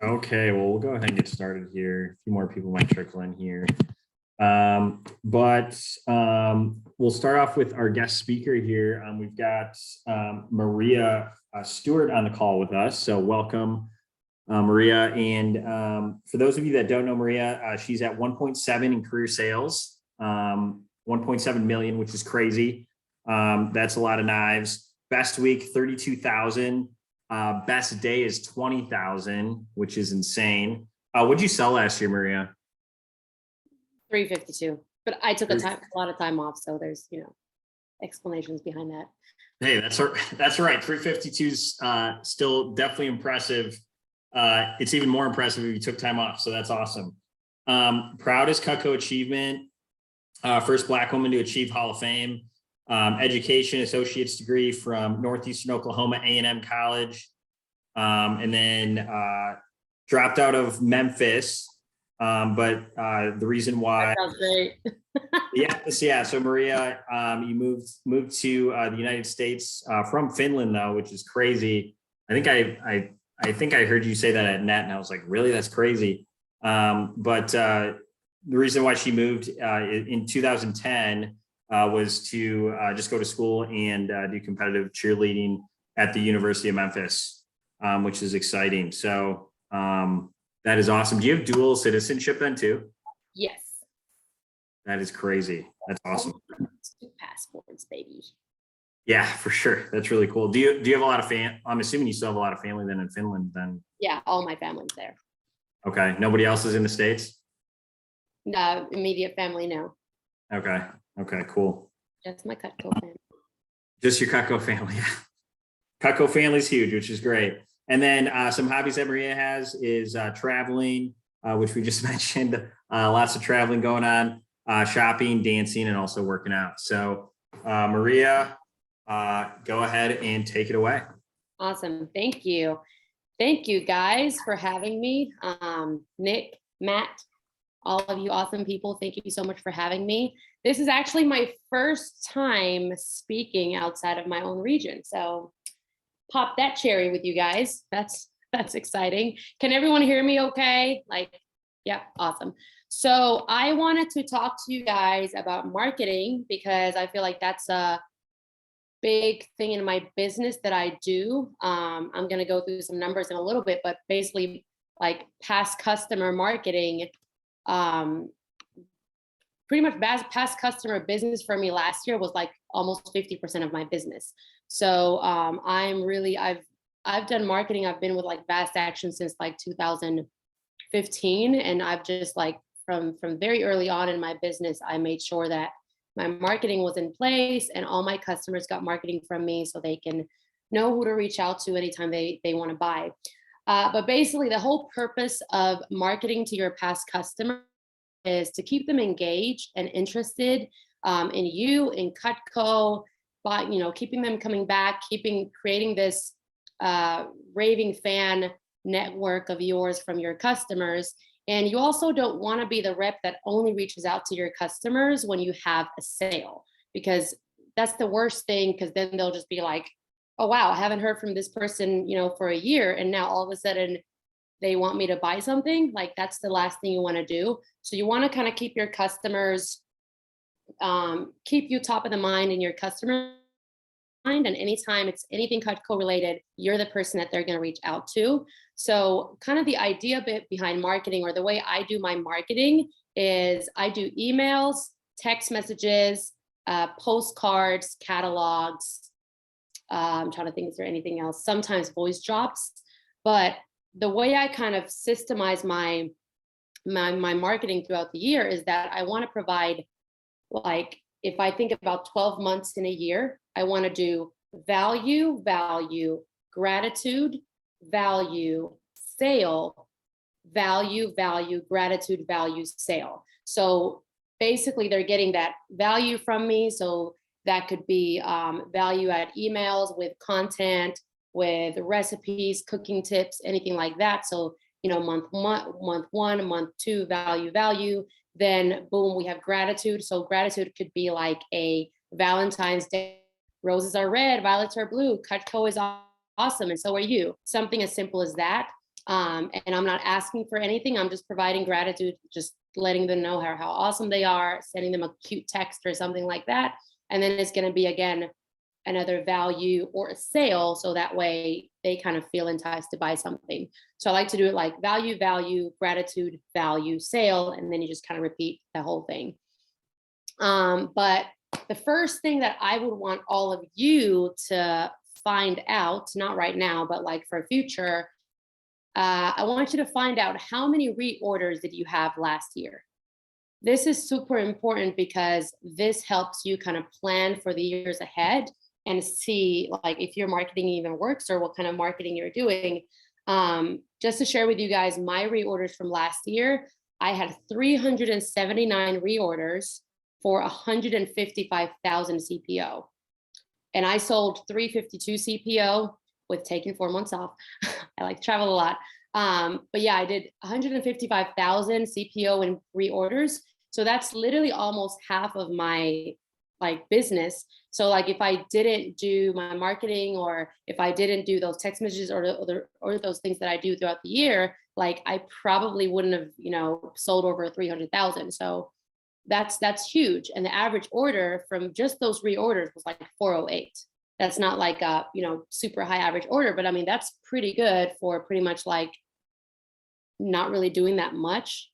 Okay, well, we'll go ahead and get started here. A few more people might trickle in here. But we'll start off with our guest speaker here. We've got Maria Stewart on the call with us. So welcome, Maria. And for those of you that don't know Maria, she's at 1.7 in career sales, 1.7 million, which is crazy. That's a lot of knives. Best week, 32,000. Best day is 20,000, which is insane. What'd you sell last year, Maria? 352, but I took a lot of time off, so there's explanations behind that. Hey, that's right. 352 is still definitely impressive. It's even more impressive if you took time off, so that's awesome. Proudest Cutco achievement, first Black woman to achieve Hall of Fame. Education, associate's degree from Northeastern Oklahoma A&M College, and then dropped out of Memphis. But the reason why, that sounds great. yeah. So Maria, you moved to the United States from Finland, though, which is crazy. I think I heard you say that at Net, and I was like, really, that's crazy. But the reason why she moved in 2010 was to just go to school and do competitive cheerleading at the University of Memphis, which is exciting. So that is awesome. Do you have dual citizenship then too? Yes. That is crazy. That's awesome. 2 passports, baby. Yeah, for sure. That's really cool. Do you have a lot of I'm assuming you still have a lot of family then in Finland then? Yeah, all my family's there. Okay. Nobody else is in the States? No, immediate family, no. Okay. Okay, cool. Just my Cutco family. Just your Cutco family. Cutco family's huge, which is great. And then some hobbies that Maria has is traveling, which we just mentioned. Lots of traveling going on, shopping, dancing, and also working out. So Maria, go ahead and take it away. Awesome. Thank you. Thank you guys for having me. Nick, Matt, all of you awesome people. Thank you so much for having me. This is actually my first time speaking outside of my own region. So pop that cherry with you guys. That's exciting. Can everyone hear me okay? Yeah, awesome. So I wanted to talk to you guys about marketing because I feel like that's a big thing in my business that I do. I'm going to go through some numbers in a little bit, but basically like past customer marketing, pretty much past customer business for me last year was like almost 50% of my business. So I've done marketing. I've been with like Vast Action since like 2015. And I've just like from very early on in my business, I made sure that my marketing was in place and all my customers got marketing from me so they can know who to reach out to anytime they want to buy. But basically the whole purpose of marketing to your past customer is to keep them engaged and interested in you, in Cutco, but keeping them coming back, creating this raving fan network of yours from your customers. And you also don't want to be the rep that only reaches out to your customers when you have a sale, because that's the worst thing, because then they'll just be like, oh wow, I haven't heard from this person for a year, and now all of a sudden they want me to buy something. Like that's the last thing you want to do. So you want to kind of keep your customers, keep you top of the mind in your customer mind. And anytime it's anything Cutco related, you're the person that they're going to reach out to. So kind of the idea bit behind marketing, or the way I do my marketing, is I do emails, text messages, postcards, catalogs. I'm trying to think, is there anything else? Sometimes voice drops. But the way I kind of systemize my marketing throughout the year is that I want to provide, like, if I think about 12 months in a year, I want to do value, gratitude, value, sale, value, gratitude, value, sale. So basically they're getting that value from me. So that could be value add emails with content, with recipes, cooking tips, anything like that. So, month one, month two, value. Then boom, we have gratitude. So gratitude could be like a Valentine's Day. Roses are red, violets are blue. Cutco is awesome, and so are you. Something as simple as that. And I'm not asking for anything. I'm just providing gratitude, just letting them know how awesome they are, sending them a cute text or something like that. And then it's going to be, again, another value or a sale. So that way they kind of feel enticed to buy something. So I like to do it like value, value, gratitude, value, sale. And then you just kind of repeat the whole thing. But the first thing that I would want all of you to find out, not right now, but like for future, I want you to find out how many reorders did you have last year. This is super important because this helps you kind of plan for the years ahead and see like if your marketing even works or what kind of marketing you're doing. Just to share with you guys my reorders from last year, I had 379 reorders for 155,000 CPO. And I sold 352 CPO with taking 4 months off. I like to travel a lot. But yeah, I did 155,000 CPO in reorders. So that's literally almost half of my like business. So like if I didn't do my marketing or if I didn't do those text messages or those things that I do throughout the year, like I probably wouldn't have, sold over 300,000. So that's huge. And the average order from just those reorders was like 408. That's not like a, super high average order, but I mean, that's pretty good for pretty much like not really doing that much,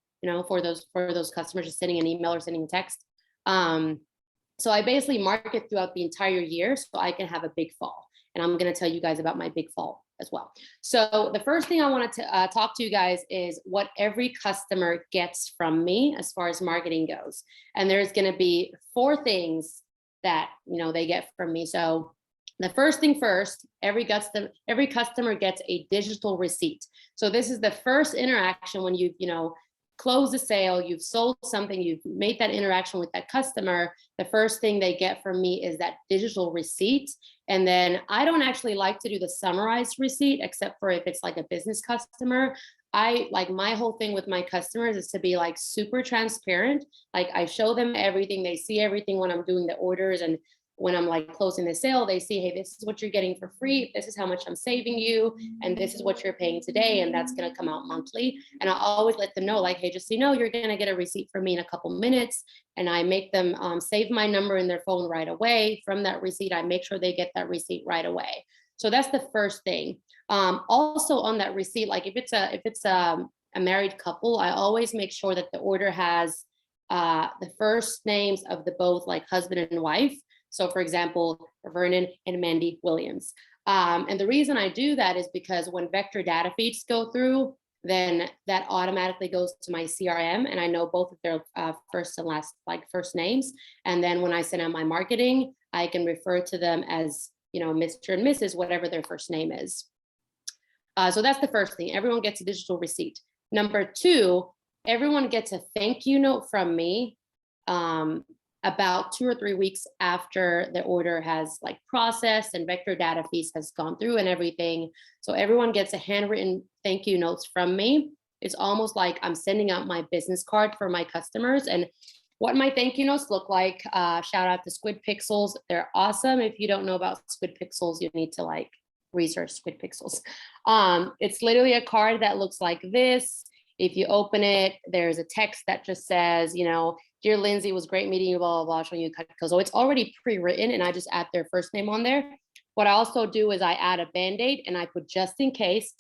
for those customers, just sending an email or sending a text. So I basically market throughout the entire year so I can have a big fall. And I'm going to tell you guys about my big fall as well. So the first thing I wanted to talk to you guys is what every customer gets from me as far as marketing goes. And there's going to be 4 things that, they get from me. So the first thing first, every customer gets a digital receipt. So this is the first interaction when you've, closed the sale, you've sold something, you've made that interaction with that customer. The first thing they get from me is that digital receipt. And then I don't actually like to do the summarized receipt, except for if it's like a business customer. I like my whole thing with my customers is to be like super transparent. Like I show them everything, they see everything when I'm doing the orders, and when I'm like closing the sale, they see, hey, this is what you're getting for free. This is how much I'm saving you. And this is what you're paying today. And that's going to come out monthly. And I always let them know, like, hey, just so you know, you're going to get a receipt from me in a couple minutes. And I make them save my number in their phone right away. From that receipt, I make sure they get that receipt right away. So that's the first thing. Also on that receipt, like if it's a married couple, I always make sure that the order has the first names of the both like husband and wife. So for example, Vernon and Mandy Williams. And the reason I do that is because when vector data feeds go through, then that automatically goes to my CRM and I know both of their first and last, like first names. And then when I send out my marketing, I can refer to them as, Mr. and Mrs., whatever their first name is. So that's the first thing. Everyone gets a digital receipt. Number 2, everyone gets a thank you note from me. About 2 or 3 weeks after the order has like processed and vector data feeds has gone through and everything. So everyone gets a handwritten thank you notes from me. It's almost like I'm sending out my business card for my customers. And what my thank you notes look like, shout out to Squid Pixels. They're awesome. If you don't know about Squid Pixels, you need to like research Squid Pixels. It's literally a card that looks like this. If you open it, there's a text that just says, dear Lindsay, it was great meeting you, blah, blah, blah, showing you Cutco. So it's already pre-written and I just add their first name on there. What I also do is I add a Band-Aid and I put just in case, ...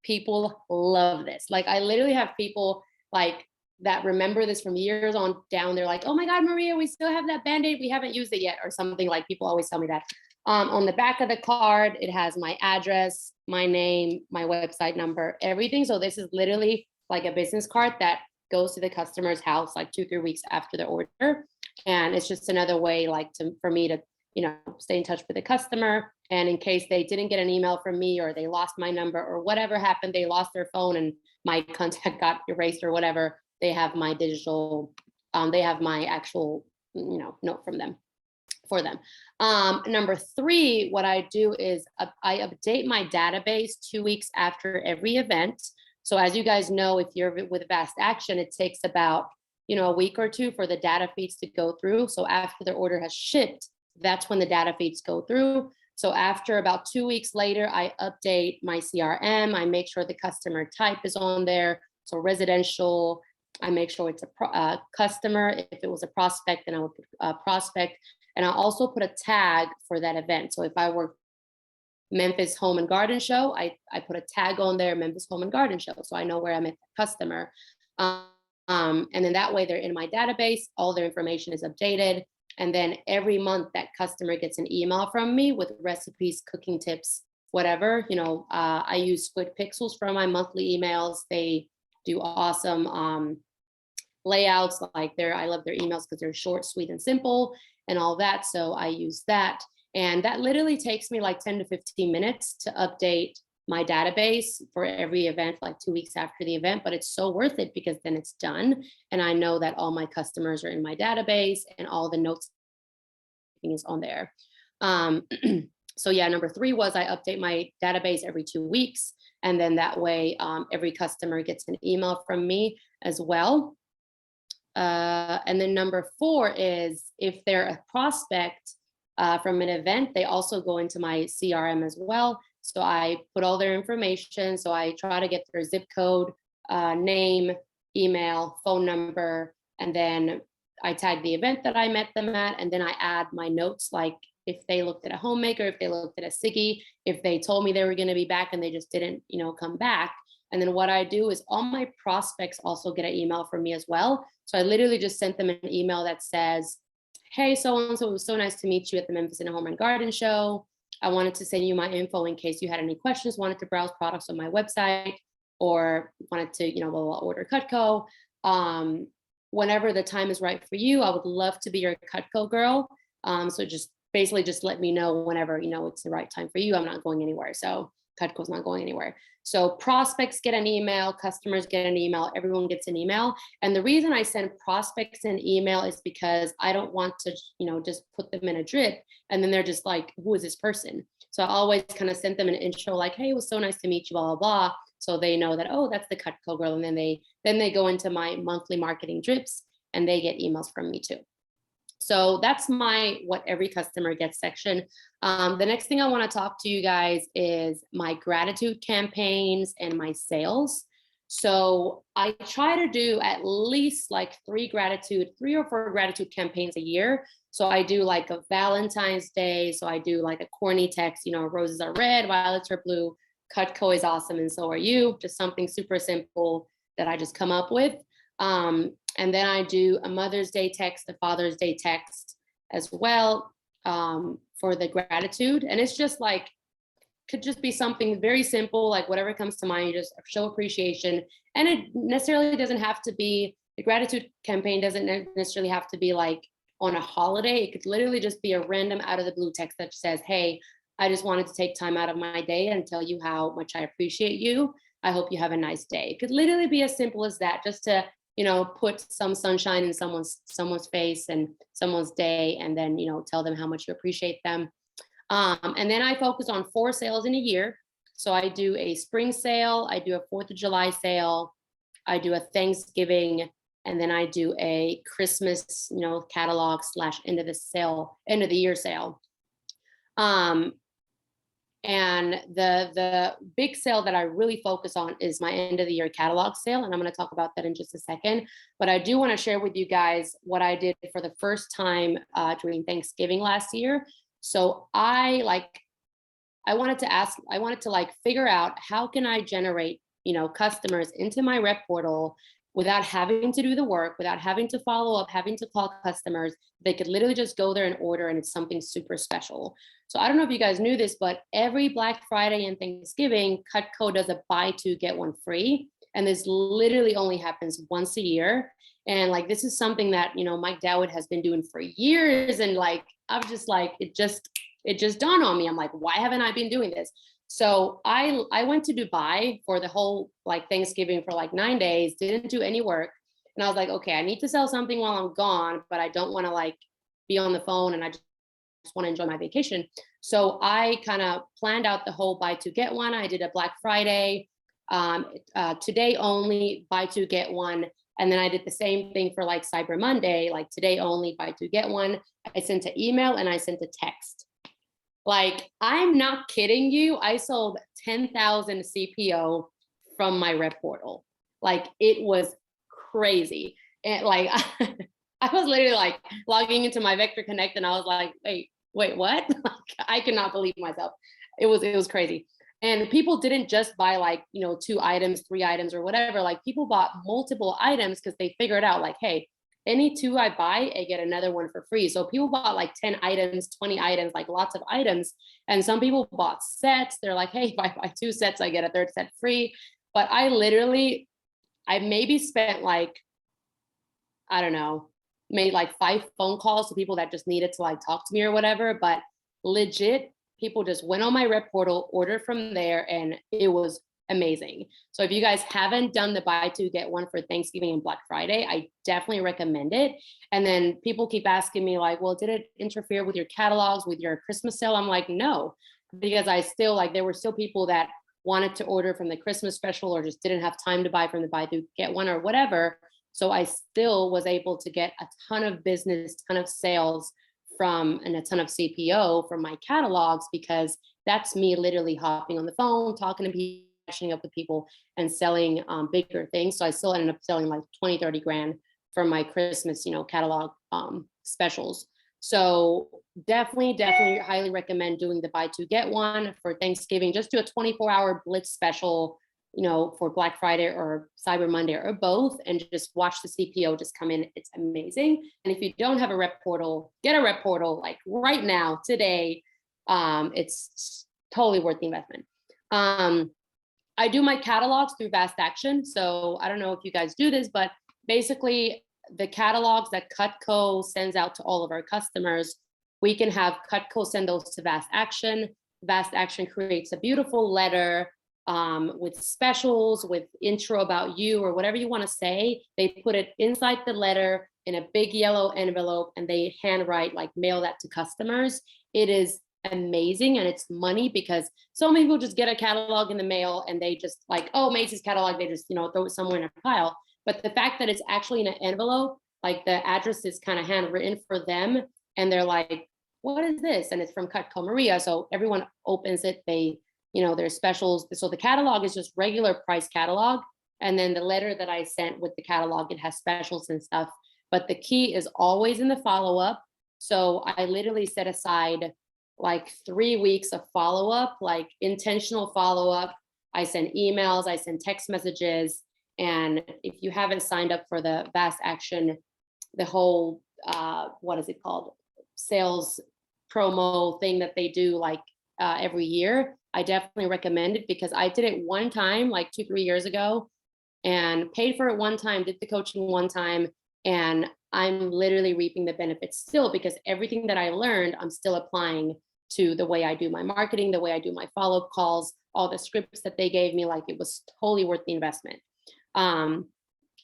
People love this. Like I literally have people like that remember this from years on down. They're like, oh my God, Maria, we still have that Band-Aid. We haven't used it yet or something. Like people always tell me that. On the back of the card, it has my address, my name, my website number, everything. So this is literally like a business card that goes to the customer's house like 2-3 weeks after the order. And it's just another way like for me to, stay in touch with the customer. And in case they didn't get an email from me or they lost my number or whatever happened, they lost their phone and my contact got erased or whatever, they have my digital, they have my actual, note from them. For them. Number 3, what I do is I update my database 2 weeks after every event. So as you guys know, if you're with Vast Action, it takes about, a week or 2 for the data feeds to go through. So after the order has shipped, that's when the data feeds go through. So after about 2 weeks later, I update my CRM. I make sure the customer type is on there. So residential, I make sure it's a customer. If it was a prospect, then I would put a prospect. And I also put a tag for that event. So if I were Memphis Home and Garden Show, I put a tag on there, Memphis Home and Garden Show. So I know where I met the customer. And then that way they're in my database, all their information is updated. And then every month that customer gets an email from me with recipes, cooking tips, whatever. I use Squid Pixels for my monthly emails. They do awesome layouts. I love their emails because they're short, sweet, and simple and all that. So I use that. And that literally takes me like 10 to 15 minutes to update my database for every event, like 2 weeks after the event, but it's so worth it because then it's done. And I know that all my customers are in my database and all the notes is on there. So yeah, number 3 was I update my database every 2 weeks. And then that way every customer gets an email from me as well. And then number 4 is if they're a prospect from an event, they also go into my CRM as well. So I put all their information. So I try to get their zip code, name, email, phone number, and then I tag the event that I met them at. And then I add my notes, like if they looked at a homemaker, if they looked at a Siggy, if they told me they were going to be back and they just didn't, come back. And then what I do is all my prospects also get an email from me as well. So I literally just sent them an email that says, hey, so-and-so, it was so nice to meet you at the Memphis Home and Garden Show. I wanted to send you my info in case you had any questions, wanted to browse products on my website, or wanted to, order Cutco. Whenever the time is right for you, I would love to be your Cutco girl. So just basically just let me know whenever, it's the right time for you. I'm not going anywhere. So Cutco's not going anywhere. So prospects get an email, customers get an email, everyone gets an email. And the reason I send prospects an email is because I don't want to, just put them in a drip and then they're just like, who is this person? So I always kind of sent them an intro like, hey, it was so nice to meet you, blah, blah, blah. So they know that, oh, that's the Cutco girl. And then they go into my monthly marketing drips and they get emails from me too. So that's my what every customer gets section. The next thing I want to talk to you guys is my gratitude campaigns and my sales. So I try to do at least like 3 or 4 gratitude campaigns a year. So I do like a Valentine's Day. So I do like a corny text, roses are red, violets are blue, Cutco is awesome, and so are you. Just something super simple that I just come up with. And then I do a Mother's Day text, a Father's Day text as well for the gratitude. And it's just like, could just be something very simple, like whatever comes to mind, you just show appreciation. And it necessarily doesn't have to be, the gratitude campaign doesn't necessarily have to be like on a holiday. It could literally just be a random out of the blue text that says, hey, I just wanted to take time out of my day and tell you how much I appreciate you. I hope you have a nice day. It could literally be as simple as that, just to put some sunshine in someone's face and someone's day, and then, tell them how much you appreciate them. And then I focus on 4 sales in a year. So I do a spring sale, I do a 4th of July sale, I do a Thanksgiving, and then I do a Christmas, catalog / end of the year sale. And the big sale that I really focus on is my end of the year catalog sale. And I'm going to talk about that in just a second. But I do want to share with you guys what I did for the first time during Thanksgiving last year. So I wanted to figure out how can I generate, customers into my rep portal without having to do the work, without having to follow up, having to call customers. They could literally just go there and order, and it's something super special. So I don't know if you guys knew this, but every Black Friday and Thanksgiving, Cutco does a buy 2, get 1 free. And this literally only happens once a year. And this is something that, Mike Dowd has been doing for years. And I'm just it just dawned on me. I'm like, why haven't I been doing this? So I went to Dubai for the whole Thanksgiving for 9 days, didn't do any work. And I was like, okay, I need to sell something while I'm gone, but I don't want to be on the phone, and I just want to enjoy my vacation. So I kind of planned out the whole buy 2, get 1. I did a Black Friday, today only, buy 2, get 1. And then I did the same thing for Cyber Monday, today only, buy 2, get 1. I sent an email and I sent a text. Like, I'm not kidding you. I sold 10,000 CPO from my rep portal. Like, it was crazy. And like, I was literally like logging into my Vector Connect and I was like, wait, what? Like, I cannot believe myself. It was crazy. And people didn't just buy like, 2 items, 3 items or whatever. Like people bought multiple items because they figured out like, hey, any 2 I buy, I get another one for free. So people bought like 10 items, 20 items, like lots of items. And some people bought sets. They're like, hey, if I buy 2 sets, I get a third set free. But I maybe spent like, I don't know, made like 5 phone calls to people that just needed to like talk to me or whatever. But legit, people just went on my rep portal, ordered from there, and it was amazing. So if you guys haven't done the buy 2 get 1 for Thanksgiving and Black Friday, I definitely recommend it. And then people keep asking me like, well, did it interfere with your catalogs, with your Christmas sale? I'm like, no, because I still like, there were still people that wanted to order from the Christmas special or just didn't have time to buy from the buy 2 get 1 or whatever. So I still was able to get a ton of business, ton of sales from and a ton of CPO from my catalogs, because that's me literally hopping on the phone, talking to people, catching up with people and selling bigger things. So I still ended up selling like 20, 30 grand from my Christmas, catalog specials. So definitely highly recommend doing the buy 2 get 1 for Thanksgiving. Just do a 24-hour blitz special, for Black Friday or Cyber Monday or both, and just watch the CPO just come in. It's amazing. And if you don't have a rep portal, get a rep portal like right now, today. It's totally worth the investment. I do my catalogs through Vast Action. So I don't know if you guys do this, but basically the catalogs that Cutco sends out to all of our customers, we can have Cutco send those to Vast Action. Vast Action creates a beautiful letter with specials, with intro about you or whatever you want to say. They put it inside the letter in a big yellow envelope and they handwrite, like mail that to customers. It is amazing. And it's money because so many people just get a catalog in the mail and they just like, oh, Macy's catalog, they just, throw it somewhere in a pile. But the fact that it's actually in an envelope, like the address is kind of handwritten for them and they're like, what is this? And it's from Cutco Maria. So everyone opens it. They, there's specials. So the catalog is just regular price catalog. And then the letter that I sent with the catalog, it has specials and stuff. But the key is always in the follow-up. So I literally set aside like 3 weeks of follow-up, like intentional follow-up. I send emails, I send text messages. And if you haven't signed up for the Vast Action, the whole, what is it called? Sales promo thing that they do like every year, I definitely recommend it because I did it one time, like 2-3 years ago, and paid for it one time, did the coaching one time, and I'm literally reaping the benefits still because everything that I learned, I'm still applying to the way I do my marketing, the way I do my follow-up calls, all the scripts that they gave me, like it was totally worth the investment.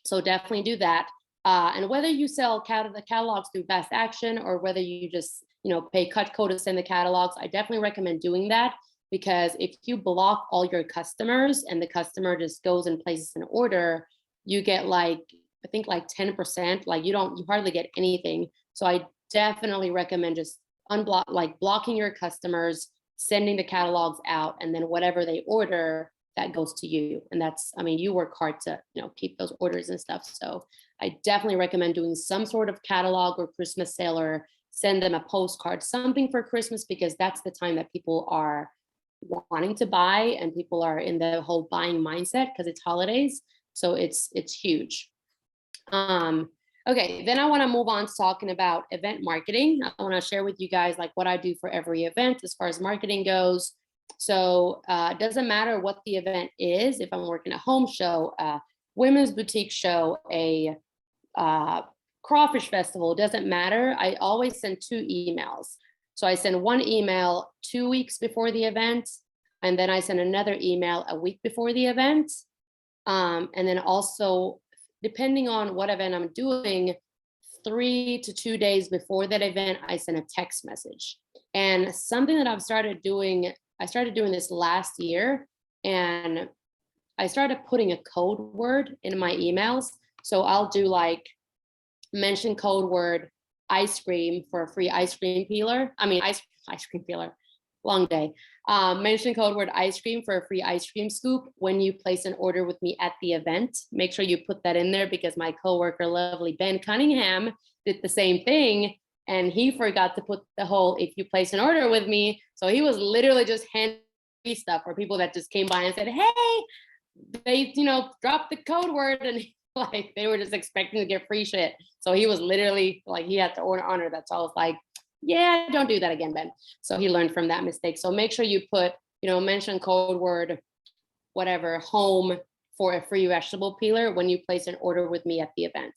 So definitely do that. And whether you sell the catalogs through Vast Action or whether you just, pay Cutco to send the catalogs, I definitely recommend doing that. Because if you block all your customers and the customer just goes and places an order, you get like, I think like 10%, like you hardly get anything. So I definitely recommend just blocking your customers, sending the catalogs out, and then whatever they order, that goes to you. And that's, you work hard to, keep those orders and stuff. So I definitely recommend doing some sort of catalog or Christmas sale or send them a postcard, something for Christmas, because that's the time that people are wanting to buy and people are in the whole buying mindset because it's holidays. So it's huge. Okay, then I want to move on to talking about event marketing. I want to share with you guys like what I do for every event as far as marketing goes. So it doesn't matter what the event is. If I'm working a home show, a women's boutique show, a crawfish festival, doesn't matter. I always send 2 emails. So I send one email 2 weeks before the event, and then I send another email a week before the event. And then also, depending on what event I'm doing, 3 to 2 days before that event, I send a text message. And something that I started doing this last year, and I started putting a code word in my emails. So I'll do like mention code word ice cream for a free ice cream peeler. Ice cream peeler. long day. Mention code word ice cream for a free ice cream scoop when you place an order with me at the event. Make sure you put that in there because my coworker, lovely Ben Cunningham, did the same thing. And he forgot to put the whole, if you place an order with me. So he was literally just handing me stuff for people that just came by and said, hey, they, dropped the code word and like they were just expecting to get free shit. So he was literally like, he had to honor that. So I was like, yeah, don't do that again, Ben. So he learned from that mistake. So make sure you put, mention code word, whatever, home for a free vegetable peeler when you place an order with me at the event.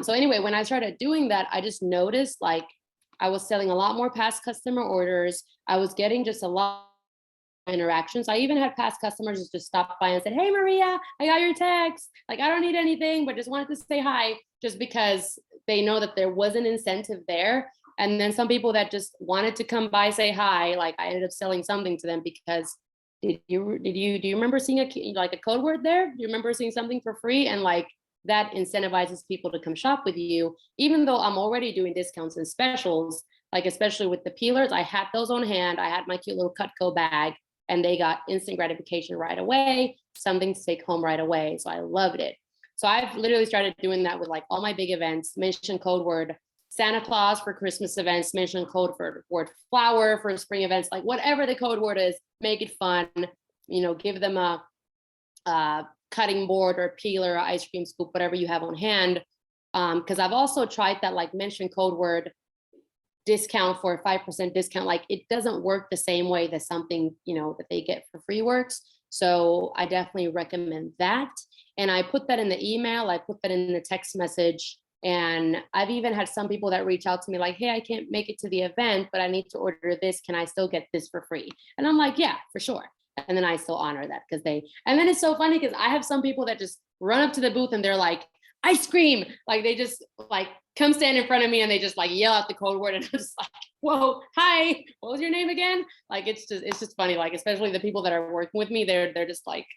So anyway, when I started doing that, I just noticed like I was selling a lot more past customer orders. I was getting just a lot of interactions. I even had past customers just stop by and said, hey, Maria, I got your text. Like, I don't need anything, but just wanted to say hi, just because they know that there was an incentive there. And then some people that just wanted to come by, say hi, like I ended up selling something to them because do you remember seeing a code word there? Do you remember seeing something for free? And like that incentivizes people to come shop with you, even though I'm already doing discounts and specials, like especially with the peelers, I had those on hand. I had my cute little Cutco bag and they got instant gratification right away, something to take home right away. So I loved it. So I've literally started doing that with like all my big events, mention code word Santa Claus for Christmas events, mention code word flower for spring events, like whatever the code word is, make it fun, give them a cutting board or peeler or ice cream scoop, whatever you have on hand. Because I've also tried that, like mention code word discount for a 5% discount. Like it doesn't work the same way that something, that they get for free works. So I definitely recommend that. And I put that in the email, I put that in the text message. And I've even had some people that reach out to me like, hey, I can't make it to the event, but I need to order this. Can I still get this for free? And I'm like, yeah, for sure. And then I still honor that and then it's so funny because I have some people that just run up to the booth and they're like, ice cream. Like they just like come stand in front of me and they just like yell out the code word. And I'm just like, whoa, hi, what was your name again? Like, it's just funny. Like, especially the people that are working with me, they're just like,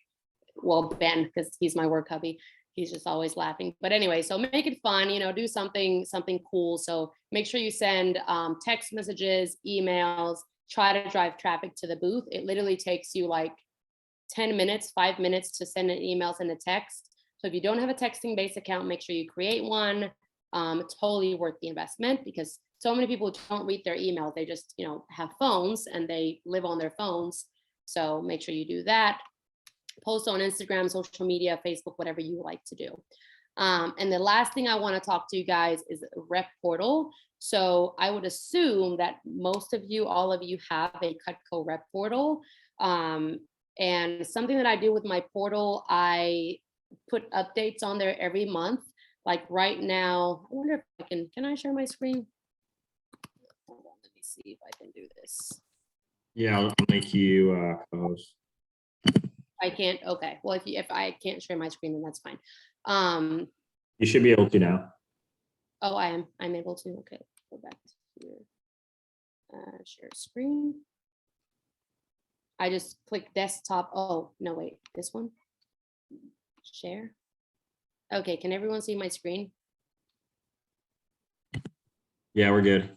well, Ben, because he's my work hubby. He's just always laughing. But anyway, so make it fun, do something cool. So make sure you send text messages, emails, try to drive traffic to the booth. It literally takes you like 10 minutes, 5 minutes to send an email, send a text. So if you don't have a texting based account, make sure you create one. It's totally worth the investment because so many people don't read their emails. They just, have phones and they live on their phones. So make sure you do that. Post on Instagram, social media, Facebook, whatever you like to do. And the last thing I want to talk to you guys is Rep Portal. So I would assume that most of you, all of you have a Cutco Rep Portal. And something that I do with my portal, I put updates on there every month. Like right now, I wonder if can I share my screen? Hold on, let me see if I can do this. Yeah, I'll make you host. I can't. Okay. Well, if I can't share my screen, then that's fine. You should be able to now. Oh, I'm able to. Okay. Go back to here. Share screen. I just click desktop. Oh, no, wait, this one. Share. Okay. Can everyone see my screen? Yeah, we're good.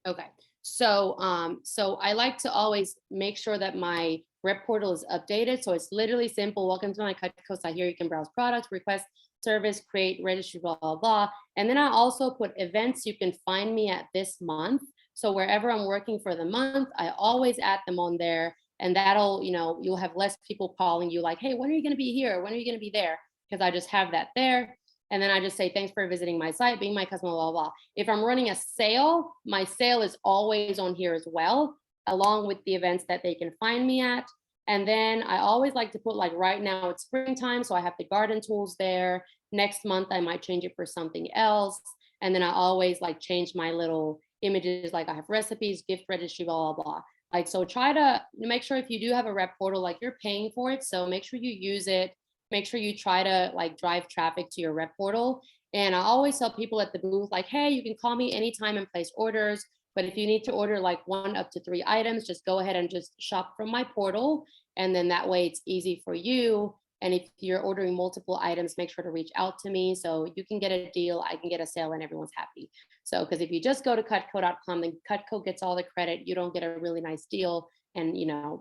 Okay. So I like to always make sure that my Rep Portal is updated. So it's literally simple. Welcome to my Cutco site. Here you can browse products, request service, create registry, blah, blah, blah. And then I also put events you can find me at this month. So wherever I'm working for the month, I always add them on there. And that'll, you'll have less people calling you like, hey, when are you going to be here? When are you going to be there? Because I just have that there. And then I just say, thanks for visiting my site, being my customer, blah, blah, blah. If I'm running a sale, my sale is always on here as well, along with the events that they can find me at. And then I always like to put like right now it's springtime. So I have the garden tools there. Next month, I might change it for something else. And then I always like change my little images. Like I have recipes, gift registry, blah, blah, blah. Like, so try to make sure if you do have a Rep Portal, like you're paying for it. So make sure you use it. Make sure you try to like drive traffic to your Rep Portal. And I always tell people at the booth, like, hey, you can call me anytime and place orders. But if you need to order like 1 up to 3 items, just go ahead and just shop from my portal. And then that way it's easy for you. And if you're ordering multiple items, make sure to reach out to me so you can get a deal, I can get a sale, and everyone's happy. So, because if you just go to cutco.com, then Cutco gets all the credit. You don't get a really nice deal, and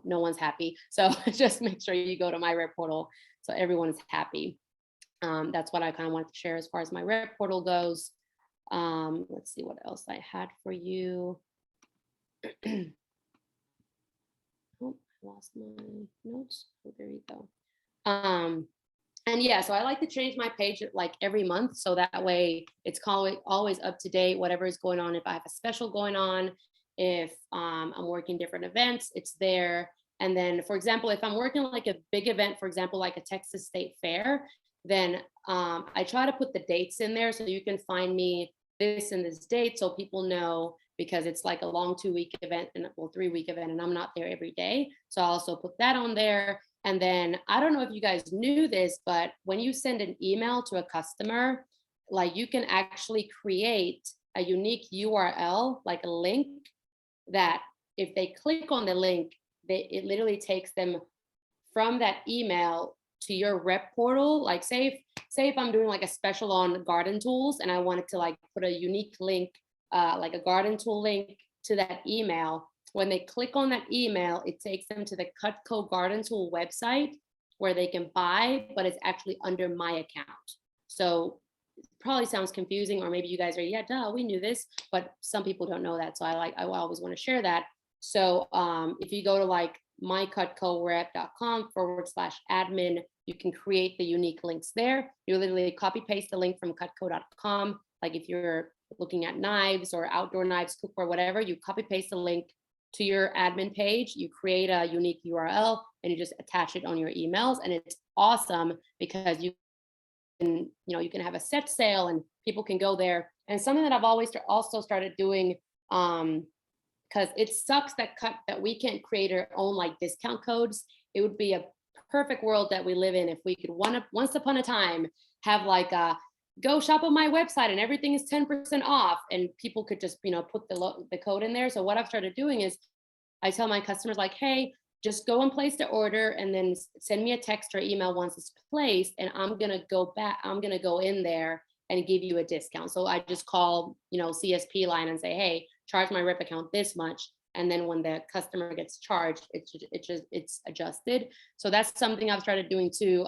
no one's happy. So just make sure you go to my rep portal so everyone is happy. That's what I kind of wanted to share as far as my rep portal goes. Let's see what else I had for you. Oh, I lost my notes. Oh, there you go. And yeah, so I like to change my page like every month, so that way it's always up to date, whatever is going on. If I have a special going on, if I'm working different events, it's there. And then, for example, if I'm working like a big event, for example, like a Texas State Fair, then I try to put the dates in there so you can find me this and this date so people know, because it's like a long 2-week event and 3-week event, and I'm not there every day. So I also put that on there. And then I don't know if you guys knew this, but when you send an email to a customer, like you can actually create a unique URL, like a link that if they click on the link, it literally takes them from that email to your rep portal. Like say if I'm doing like a special on garden tools and I wanted to like put a unique link, like a garden tool link to that email. When they click on that email, it takes them to the Cutco Garden Tool website where they can buy, but it's actually under my account. So it probably sounds confusing, or maybe you guys are, yeah, duh, we knew this, but some people don't know that. So I always want to share that. So if you go to like mycutcorep.com/admin, you can create the unique links there. You literally copy paste the link from cutco.com. Like if you're looking at knives or outdoor knives, cookware, whatever, you copy paste the link to your admin page, you create a unique URL, and you just attach it on your emails. And it's awesome because you can have a set sale and people can go there. And something that I've always also started doing, because it sucks that we can't create our own like discount codes. It would be a perfect world that we live in if we could once upon a time have like a go shop on my website and everything is 10% off, and people could just put the code in there. So what I've started doing is I tell my customers like, hey, just go and place the order and then send me a text or email once it's placed, and I'm gonna go in there and give you a discount. So I just call CSP line and say, hey, charge my rep account this much, and then when the customer gets charged, it's adjusted. So that's something I've started doing too.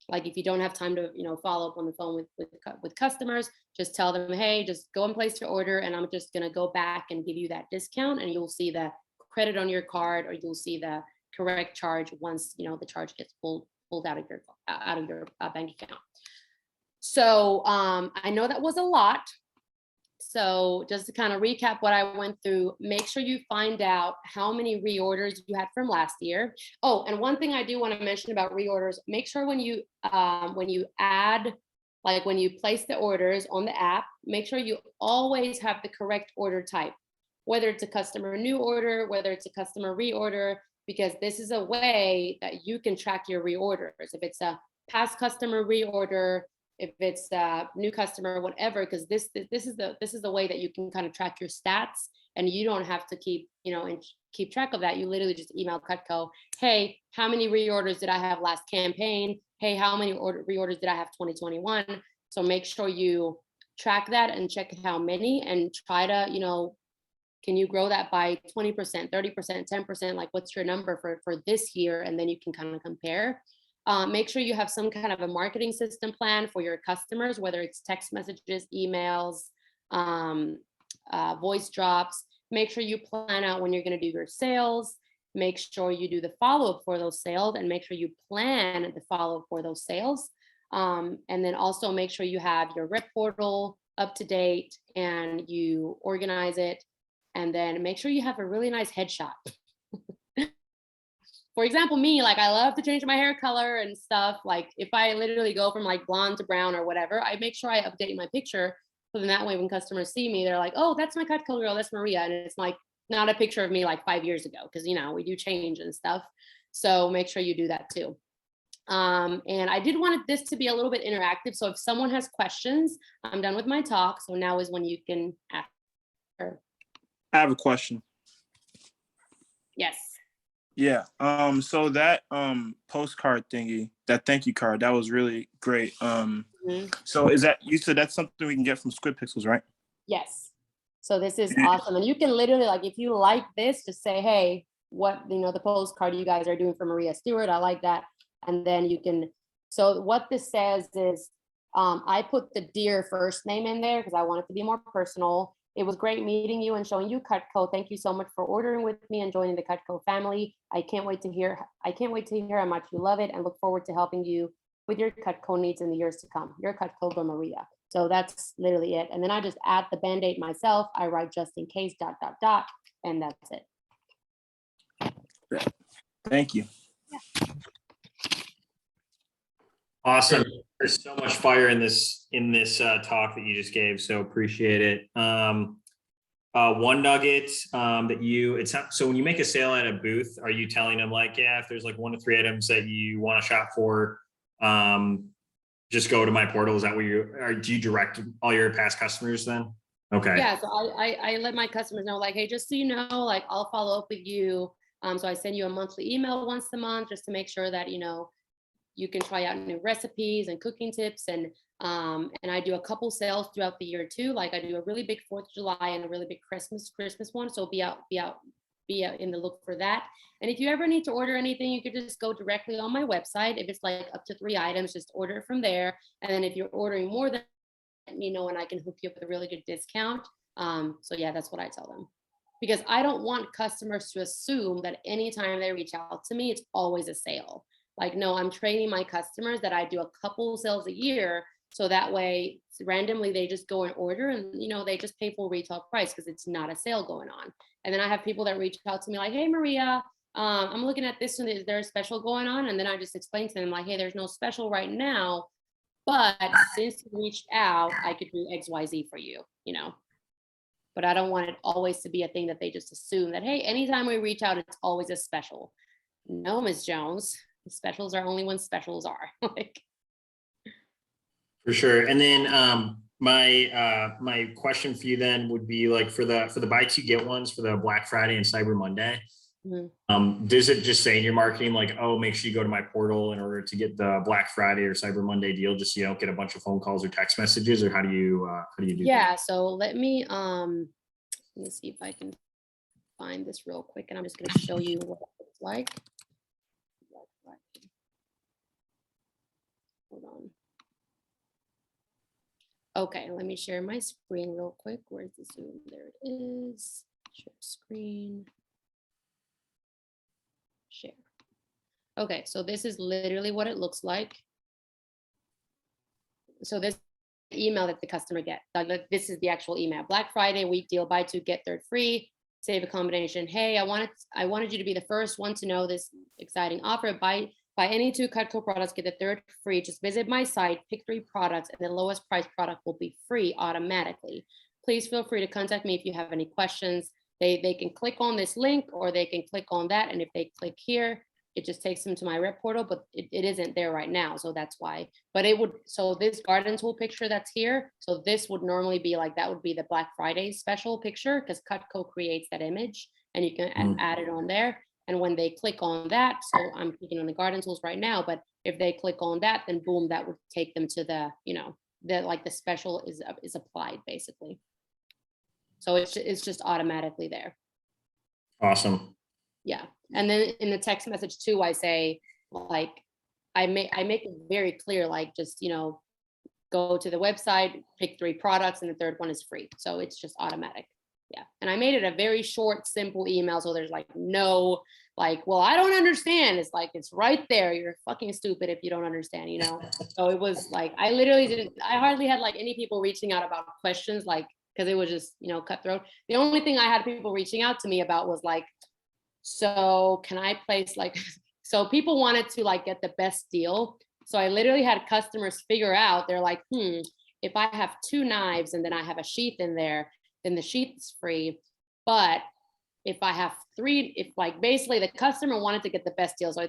Like if you don't have time to follow up on the phone with customers, just tell them, hey, just go and place your order, and I'm just gonna go back and give you that discount, and you'll see the credit on your card, or you'll see the correct charge once the charge gets pulled out of your bank account. So I know that was a lot. So just to kind of recap what I went through, make sure you find out how many reorders you had from last year. Oh, and one thing I do want to mention about reorders, make sure when you add, like when you place the orders on the app, make sure you always have the correct order type, whether it's a customer new order, whether it's a customer reorder, because this is a way that you can track your reorders. If it's a past customer reorder, if it's a new customer, whatever, because this is the way that you can kind of track your stats, and you don't have to keep track of that. You literally just email Cutco, hey, how many reorders did I have last campaign? Hey, how many reorders did I have 2021? So make sure you track that and check how many, and try to, can you grow that by 20%, 30%, 10%? Like what's your number for this year? And then you can kind of compare. Make sure you have some kind of a marketing system plan for your customers, whether it's text messages, emails, voice drops. Make sure you plan out when you're going to do your sales. Make sure you do the follow-up for those sales, and make sure you plan the follow-up for those sales. And then also make sure you have your rep portal up to date and you organize it. And then make sure you have a really nice headshot. For example, me, like I love to change my hair color and stuff. Like if I literally go from like blonde to brown or whatever, I make sure I update my picture. So then that way when customers see me, they're like, oh, that's my Cutco girl, that's Maria. And it's like not a picture of me like 5 years ago, because we do change and stuff. So make sure you do that too. And I did want this to be a little bit interactive. So if someone has questions, I'm done with my talk. So now is when you can ask her. I have a question. Yes. Yeah. So that postcard thingy, that thank you card, that was really great. So is that, you said that's something we can get from Squid Pixels, right? Yes. So this is awesome. And you can literally, like, if you like this, just say, hey, what, the postcard you guys are doing for Maria Stewart, I like that. And then you can, so what this says is, I put the dear first name in there because I want it to be more personal. It was great meeting you and showing you Cutco. Thank you so much for ordering with me and joining the Cutco family. I can't wait to hear how much you love it and look forward to helping you with your Cutco needs in the years to come. Your Cutco by Maria. So that's literally it. And then I just add the Band-Aid myself. I write just in case, ... and that's it. Thank you. Awesome. There's so much fire in this talk that you just gave. So appreciate it. One nugget so when you make a sale at a booth, are you telling them like, yeah, if there's like 1 to 3 items that you want to shop for, just go to my portal? Is that where do you direct all your past customers then? Okay. Yeah, so I let my customers know, like, hey, just so you know, like, I'll follow up with you. So I send you a monthly email once a month just to make sure that, you can try out new recipes and cooking tips. And I do a couple sales throughout the year too. Like I do a really big 4th of July and a really big Christmas one. So be out in the look for that. And if you ever need to order anything, you could just go directly on my website. If it's like up to 3 items, just order it from there. And then if you're ordering more than, let me know and I can hook you up with a really good discount. So yeah, that's what I tell them. Because I don't want customers to assume that anytime they reach out to me, it's always a sale. Like, no, I'm training my customers that I do a couple sales a year. So that way, randomly, they just go and order and, they just pay full retail price because it's not a sale going on. And then I have people that reach out to me like, hey, Maria, I'm looking at this and is there a special going on? And then I just explain to them like, hey, there's no special right now. But since you reached out, I could do XYZ for you, But I don't want it always to be a thing that they just assume that, hey, anytime we reach out, it's always a special. No, Ms. Jones. The specials are only when specials are. For sure. And then my question for you then would be like for the buy 2 get ones for the Black Friday and Cyber Monday. Mm-hmm. Does it just say in your marketing like, oh, make sure you go to my portal in order to get the Black Friday or Cyber Monday deal, just so you don't get a bunch of phone calls or text messages, or how do you do yeah that? So let me see if I can find this real quick, and I'm just going to show you what it looks like. Hold on. Okay, let me share my screen real quick. Where's the Zoom? There it is. Share screen. Share. Okay, so this is literally what it looks like. So this email that the customer get. This is the actual email. Black Friday week deal, buy 2 get 3rd free. Save a combination. Hey, I wanted you to be the first one to know this exciting offer. Buy any 2 Cutco products, get the 3rd free. Just visit my site, pick 3 products, and the lowest price product will be free automatically. Please feel free to contact me if you have any questions. They can click on this link or they can click on that. And if they click here, it just takes them to my rep portal, but it isn't there right now. So that's why, but so this garden tool picture that's here. So this would normally be like, that would be the Black Friday special picture because Cutco creates that image and you can add it on there. And when they click on that, so I'm clicking on the garden tools right now, but if they click on that, then boom, that would take them to the, the special is applied basically. So it's just automatically there. Awesome. Yeah. And then in the text message too, I say like, I make it very clear, like just, go to the website, pick 3 products and the 3rd one is free. So it's just automatic. Yeah. And I made it a very short, simple email. So there's like no, like, well, I don't understand. It's like, it's right there. You're fucking stupid if you don't understand, So it was like, I hardly had like any people reaching out about questions, like, because it was just, cutthroat. The only thing I had people reaching out to me about was like, so can I place like, so people wanted to like get the best deal. So I literally had customers figure out, they're like, if I have 2 knives and then I have a sheath in there, then the sheath is free. But if I have 3, if like basically the customer wanted to get the best deal. So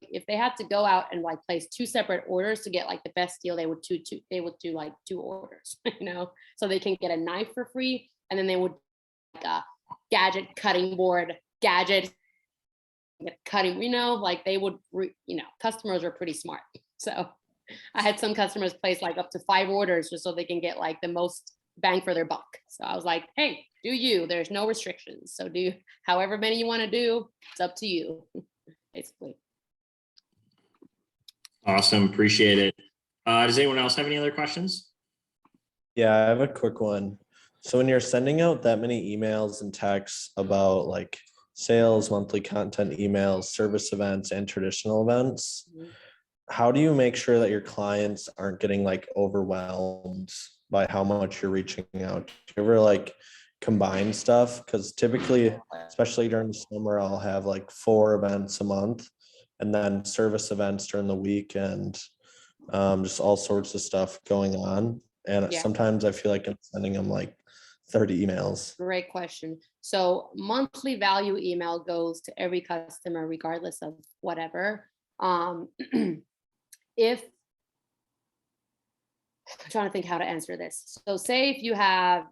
if they had to go out and like place 2 separate orders to get like the best deal, they would do like 2 orders, so they can get a knife for free. And then they would like a gadget cutting board, gadget cutting, like they would, customers are pretty smart. So I had some customers place like up to 5 orders just so they can get like the most bang for their buck. So I was like, hey, do you, there's no restrictions. So do however many you want to do, it's up to you, basically. Awesome. Appreciate it. Does anyone else have any other questions? Yeah, I have a quick one. So when you're sending out that many emails and texts about like sales, monthly content emails, service events, and traditional events, how do you make sure that your clients aren't getting like overwhelmed by how much you're reaching out? Do you ever like combine stuff? Because typically, especially during the summer, I'll have like 4 events a month and then service events during the week and just all sorts of stuff going on. And Yeah. sometimes I feel like I'm sending them like 30 emails. Great question. So monthly value email goes to every customer, regardless of whatever. If I'm trying to think how to answer this. So say if you have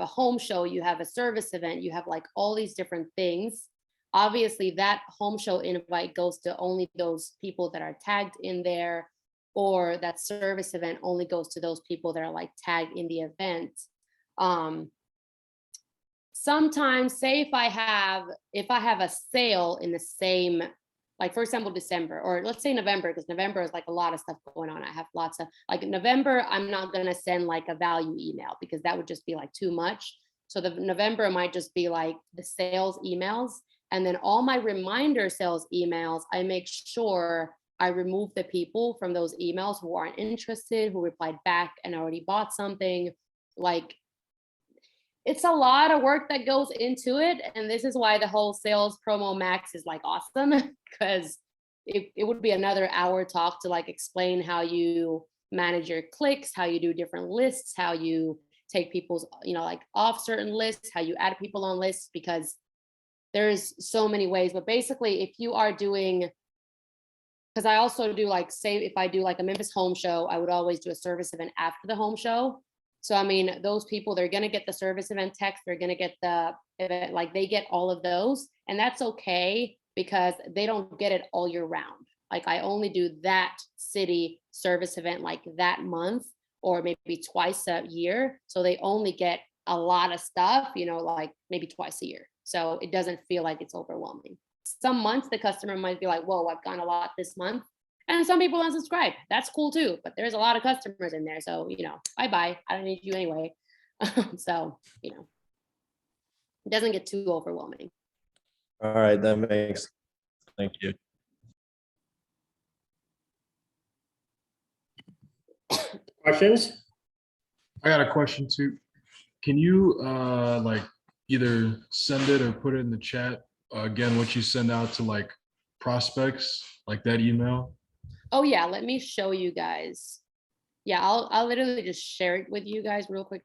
a home show, you have a service event, you have like all these different things. Obviously that home show invite goes to only those people that are tagged in there, or that service event only goes to those people that are like tagged in the event. Sometimes say if I have a sale in the same, like for example, December, or let's say November, because November is like a lot of stuff going on. I have lots of, like in November, I'm not going to send like a value email because that would just be like too much. So the November might just be like the sales emails. And then all my reminder sales emails, I make sure I remove the people from those emails who aren't interested, who replied back and already bought something. Like, it's a lot of work that goes into it. And this is why the whole sales promo max is like awesome, because it would be another hour talk to like explain how you manage your clicks, how you do different lists, how you take people's, like off certain lists, how you add people on lists, because there's so many ways. But basically, if you are doing, because I also do like, say if I do like a Memphis home show, I would always do a service event after the home show. So, I mean, those people, they're going to get the service event text, they're going to get the event, like they get all of those. And that's okay because they don't get it all year round. Like I only do that city service event like that month, or maybe twice a year. So they only get a lot of stuff, like maybe twice a year. So it doesn't feel like it's overwhelming. Some months the customer might be like, whoa, I've gotten a lot this month. And some people unsubscribe. That's cool too. But there's a lot of customers in there. So, bye-bye. I don't need you anyway. So, it doesn't get too overwhelming. All right, that makes, thank you. Questions? I got a question too. Can you like either send it or put it in the chat again, what you send out to like prospects, like that email? Oh yeah, let me show you guys. Yeah, I'll literally just share it with you guys real quick.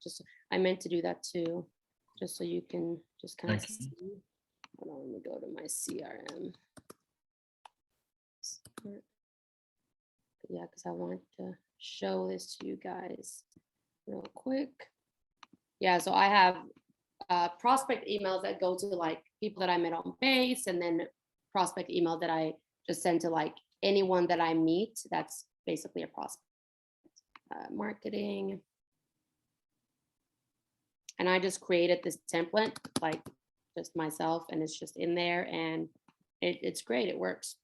I meant to do that too, just so you can just kind of Thank you. see. Hold on, let me go to my CRM. Yeah, because I want to show this to you guys real quick. Yeah, so I have prospect emails that go to like people that I met on base, and then prospect email that I just send to like anyone that I meet. That's basically a prospect. Marketing. And I just created this template, like just myself, and it's just in there, and it's great. It works.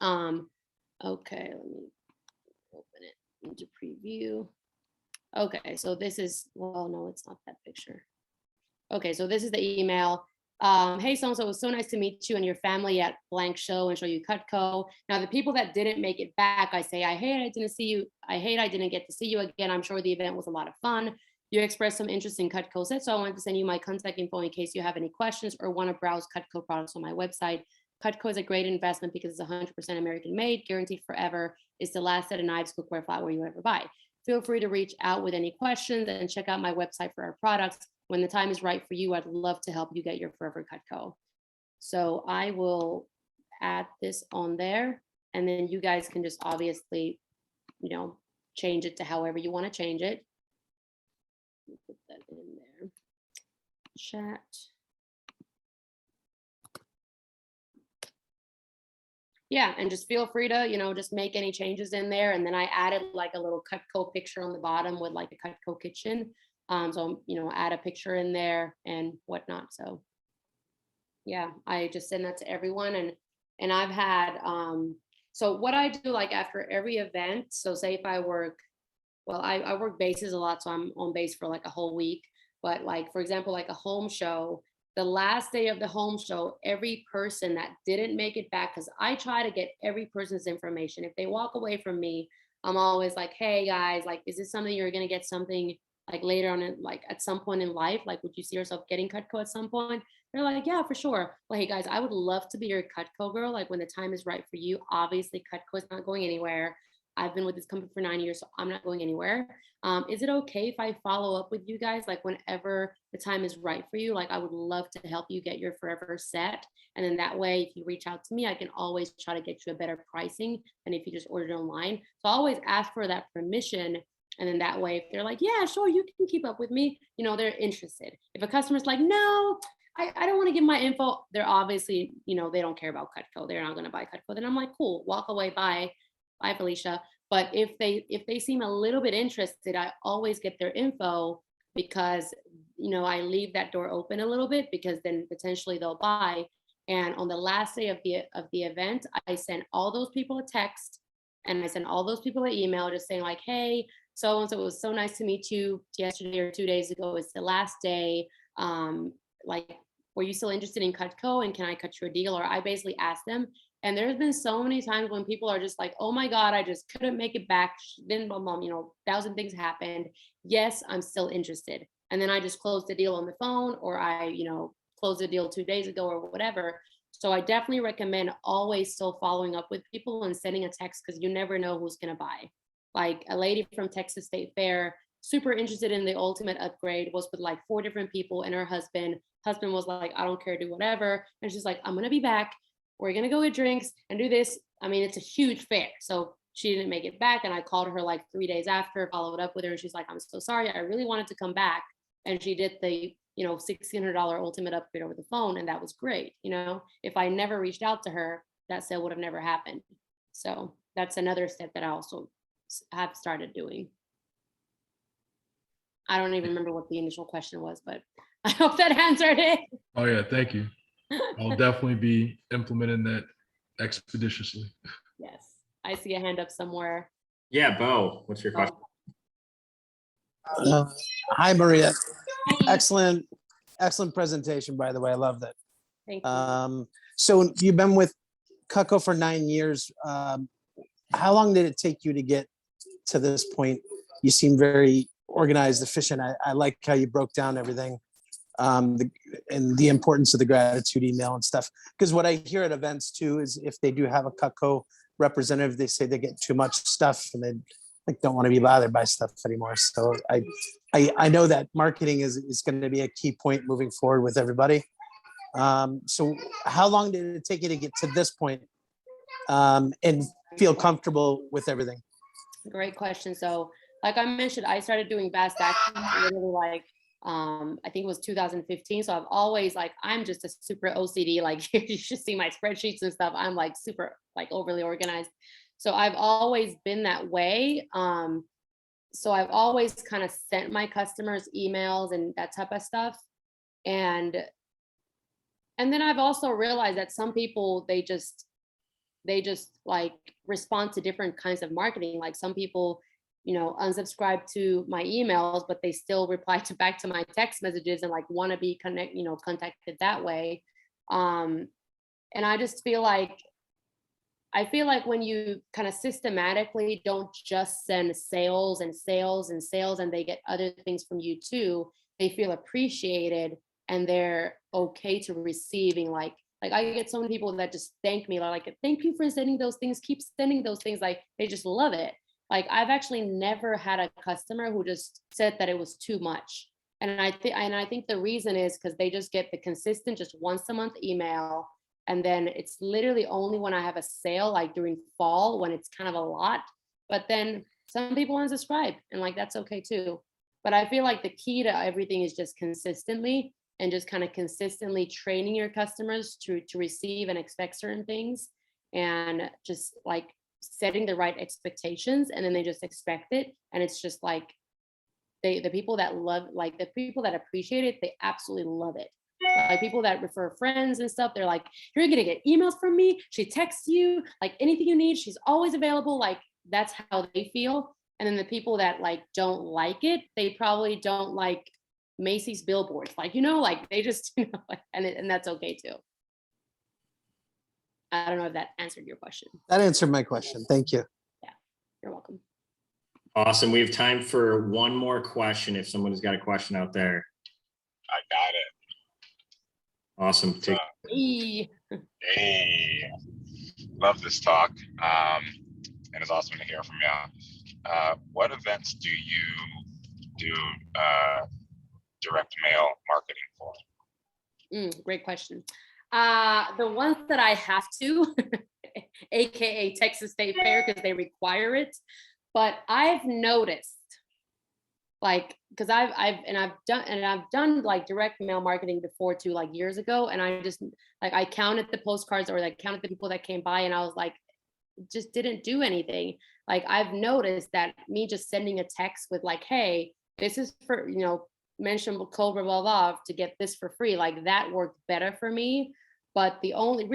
Okay, let me open it into preview. Okay, so this is, well, no, it's not that picture. Okay, so this is the email. Hey, so-and-so, it was so nice to meet you and your family at blank show and show you Cutco. Now, the people that didn't make it back, I say, I hate I didn't see you. I hate I didn't get to see you again. I'm sure the event was a lot of fun. You expressed some interest in Cutco sets, so I wanted to send you my contact info in case you have any questions or want to browse Cutco products on my website. Cutco is a great investment because it's 100% American made, guaranteed forever. It's the last set of knives, cookware, flatware you ever buy. Feel free to reach out with any questions and check out my website for our products. When the time is right for you, I'd love to help you get your forever Cutco. So I will add this on there, and then you guys can just obviously, change it to however you want to change it. Put that in there. Chat. Yeah, and just feel free to, just make any changes in there. And then I added like a little Cutco picture on the bottom with like a Cutco kitchen. So, add a picture in there and whatnot. So yeah, I just send that to everyone. And I've had, so what I do like after every event, so say if I work, well, I work bases a lot, so I'm on base for like a whole week. But like, for example, like a home show, the last day of the home show, every person that didn't make it back, because I try to get every person's information. If they walk away from me, I'm always like, hey guys, like, is this something you're gonna get something like later on in like at some point in life? Like, would you see yourself getting Cutco at some point? They're like, yeah, for sure. Well, hey guys, I would love to be your Cutco girl. Like when the time is right for you. Obviously, Cutco is not going anywhere. I've been with this company for 9 years, so I'm not going anywhere. Is it okay if I follow up with you guys like whenever the time is right for you? Like I would love to help you get your forever set. And then that way, if you reach out to me, I can always try to get you a better pricing than if you just ordered online. So I always ask for that permission. And then that way, if they're like, yeah, sure, you can keep up with me, they're interested. If a customer's like, no, I don't want to give my info, they're obviously, they don't care about Cutco. They're not going to buy Cutco. Then I'm like, cool, walk away, bye. Bye, Felicia. But if they seem a little bit interested, I always get their info because I leave that door open a little bit because then potentially they'll buy. And on the last day of the event, I send all those people a text and I send all those people an email just saying like, hey, so and so, it was so nice to meet you yesterday or 2 days ago. It's the last day. Like, were you still interested in Cutco and can I cut you a deal? Or I basically ask them. And there's been so many times when people are just like, oh my God, I just couldn't make it back. Then, thousand things happened. Yes, I'm still interested. And then I just closed the deal on the phone or I, closed the deal 2 days ago or whatever. So I definitely recommend always still following up with people and sending a text because you never know who's going to buy. Like a lady from Texas State Fair, super interested in the ultimate upgrade, was with like 4 different people and her husband. Husband was like, I don't care, do whatever. And she's like, I'm going to be back. We're going to go get drinks and do this. I mean, it's a huge fair. So she didn't make it back. And I called her like 3 days after, followed up with her. And she's like, I'm so sorry. I really wanted to come back. And she did the, $1,600 ultimate upgrade over the phone. And that was great. If I never reached out to her, that sale would have never happened. So that's another step that I also have started doing. I don't even remember what the initial question was, but I hope that answered it. Oh yeah, thank you. I'll definitely be implementing that expeditiously. Yes. I see a hand up somewhere. Yeah, Bo, what's your question? Hi, Maria. Hi. Excellent presentation, by the way. I love that. Thank you. So you've been with Cutco for 9 years. How long did it take you to get to this point? You seem very organized, efficient. I like how you broke down everything, and the importance of the gratitude email and stuff. Because what I hear at events too is if they do have a Cutco representative, they say they get too much stuff and they like don't want to be bothered by stuff anymore. So I know that marketing is going to be a key point moving forward with everybody. So how long did it take you to get to this point, and feel comfortable with everything? Great question. So like I mentioned, I started doing fast action literally like, I think it was 2015. So I've always like, I'm just a super OCD, like you should see my spreadsheets and stuff. I'm like super like overly organized. So I've always been that way. So I've always kind of sent my customers emails and that type of stuff. And then I've also realized that some people, they just like respond to different kinds of marketing. Like some people, unsubscribe to my emails, but they still reply back to my text messages and like want to be contacted that way. And I just feel like, when you kind of systematically don't just send sales and sales and sales and they get other things from you too, they feel appreciated and they're okay to receiving like I get so many people that just thank me, like, thank you for sending those things, keep sending those things, like they just love it. Like I've actually never had a customer who just said that it was too much. And I think the reason is because they just get the consistent, just once a month email. And then it's literally only when I have a sale, like during fall, when it's kind of a lot. But then some people unsubscribe and like, that's okay too. But I feel like the key to everything is just consistently and just kind of consistently training your customers to receive and expect certain things. and just like setting the right expectations, and then they just expect it. And it's just like the people that love, like the people that appreciate it, they absolutely love it. Like people that refer friends and stuff, they're like, you're gonna get emails from me. She texts you, like anything you need, she's always available. Like that's how they feel. And then the people that like don't like it, they probably don't like Macy's billboards. Like, like they just, and that's okay too. I don't know if that answered your question. That answered my question. Thank you. You're welcome. Awesome. We have time for one more question if someone has got a question out there. I got it. Awesome. Take Hey. Hey, love this talk. And it's awesome to hear from you. What events do you do direct mail marketing for? Great question. The ones that I have to, AKA Texas State Fair, because they require it. But I've noticed, like, because I've done like direct mail marketing before too, like years ago, and I just like I counted the postcards or like counted the people that came by, and I was like, just didn't do anything. Like I've noticed that me just sending a text with like, hey, this is for mention code blah blah blah to get this for free, like that worked better for me. But the only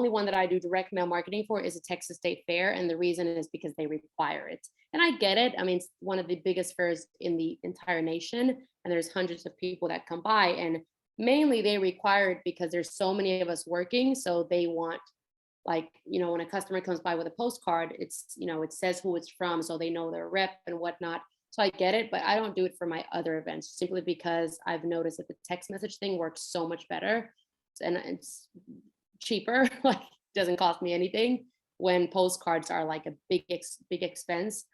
one that I do direct mail marketing for is a Texas State Fair. And the reason is because they require it. And I get it. I mean, it's one of the biggest fairs in the entire nation. And there's hundreds of people that come by. And mainly they require it because there's so many of us working. So they want, like, when a customer comes by with a postcard, it's, it says who it's from. So they know their rep and whatnot. So I get it, but I don't do it for my other events simply because I've noticed that the text message thing works so much better. And it's cheaper, like doesn't cost me anything, when postcards are like a big expense.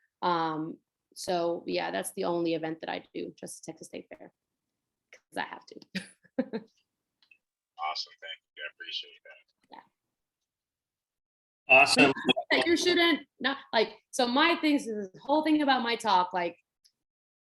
So yeah, that's the only event that I do, just Texas State Fair, because I have to. Awesome, thank you. I appreciate that. awesome. You shouldn't not like, so my things is the whole thing about my talk, like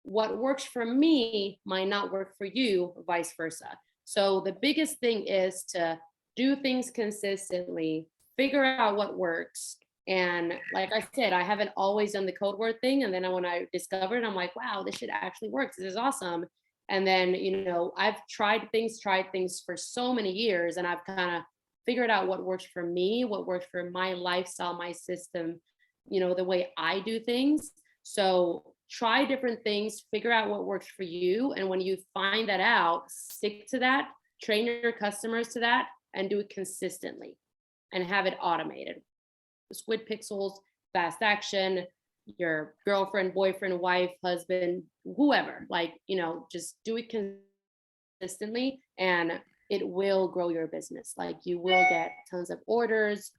what works for me might not work for you, vice versa. So the biggest thing is to do things consistently, figure out what works. And like I said, I haven't always done the code word thing. And then when I discovered, I'm like, wow, this shit actually works. This is awesome. And then, I've tried things for so many years, and I've kind of figured out what works for me, what works for my lifestyle, my system, the way I do things. So try different things, figure out what works for you. And when you find that out, stick to that, train your customers to that, and do it consistently and have it automated. Squid Pixels, fast action, your girlfriend, boyfriend, wife, husband, whoever, like, just do it consistently and it will grow your business. Like you will get tons of orders.